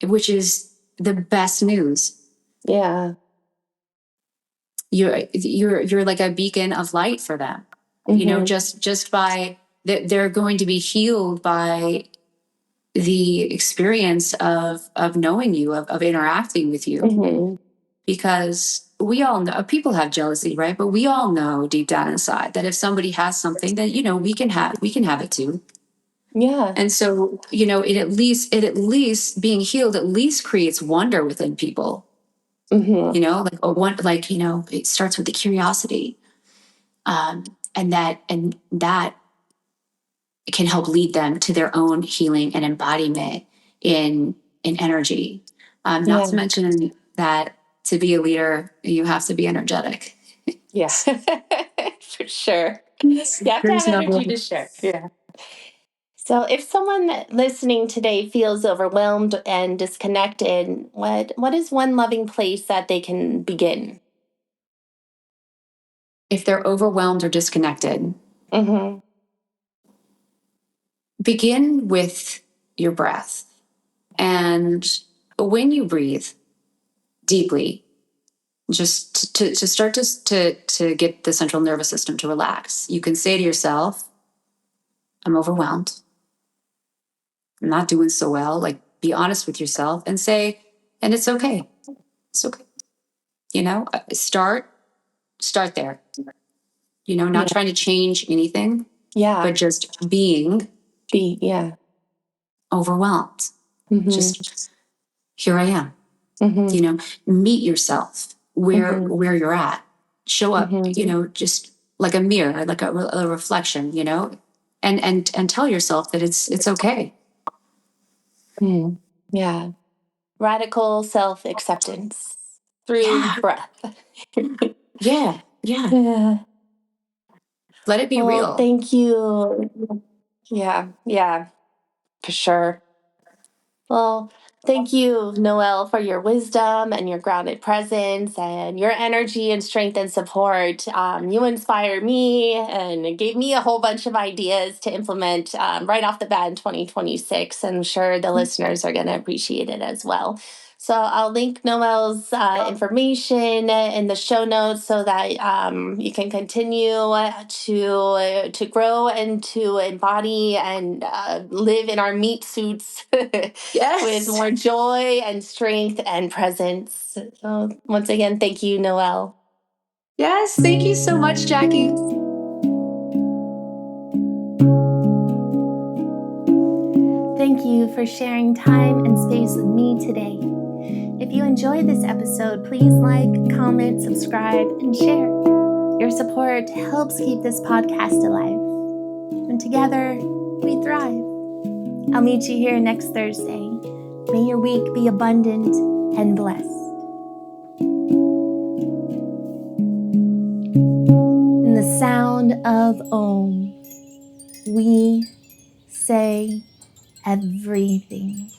Speaker 2: which is the best news.
Speaker 1: Yeah.
Speaker 2: You're like a beacon of light for them. Just by that they're going to be healed by the experience of knowing you, of interacting with you. Because we all know people have jealousy, right? But we all know deep down inside that if somebody has something that we can have it too.
Speaker 1: Yeah.
Speaker 2: And so it at least being healed at least creates wonder within people. It starts with the curiosity, and that can help lead them to their own healing and embodiment in energy. Not to mention that to be a leader, you have to be energetic.
Speaker 1: Yeah, for sure. You have to have energy to share. Yeah. So if someone listening today feels overwhelmed and disconnected, what is one loving place that they can begin?
Speaker 2: If they're overwhelmed or disconnected, begin with your breath. And when you breathe deeply, just to start to get the central nervous system to relax, you can say to yourself, I'm overwhelmed. I'm not doing so well. Like, be honest with yourself and say, and it's okay. It's okay. Start there. Not trying to change anything. Yeah. But just being overwhelmed. Just here I am. Meet yourself where you're at. Show up, just like a mirror, like a reflection, and tell yourself that it's okay.
Speaker 1: Yeah. Radical self-acceptance through breath.
Speaker 2: Yeah. Let it be real.
Speaker 1: Thank you. Yeah, for sure. Well, thank you, Noelle, for your wisdom and your grounded presence and your energy and strength and support. You inspire me and gave me a whole bunch of ideas to implement right off the bat in 2026. I'm sure the listeners are going to appreciate it as well. So I'll link Noelle's information in the show notes so that you can continue to grow and to embody and live in our meat suits with more joy and strength and presence. So once again, thank you, Noelle.
Speaker 2: Yes, thank you so much, Jackie.
Speaker 1: Thank you for sharing time and space with me today. If you enjoyed this episode, please like, comment, subscribe, and share. Your support helps keep this podcast alive. And together, we thrive. I'll meet you here next Thursday. May your week be abundant and blessed. sound of Om, we say everything.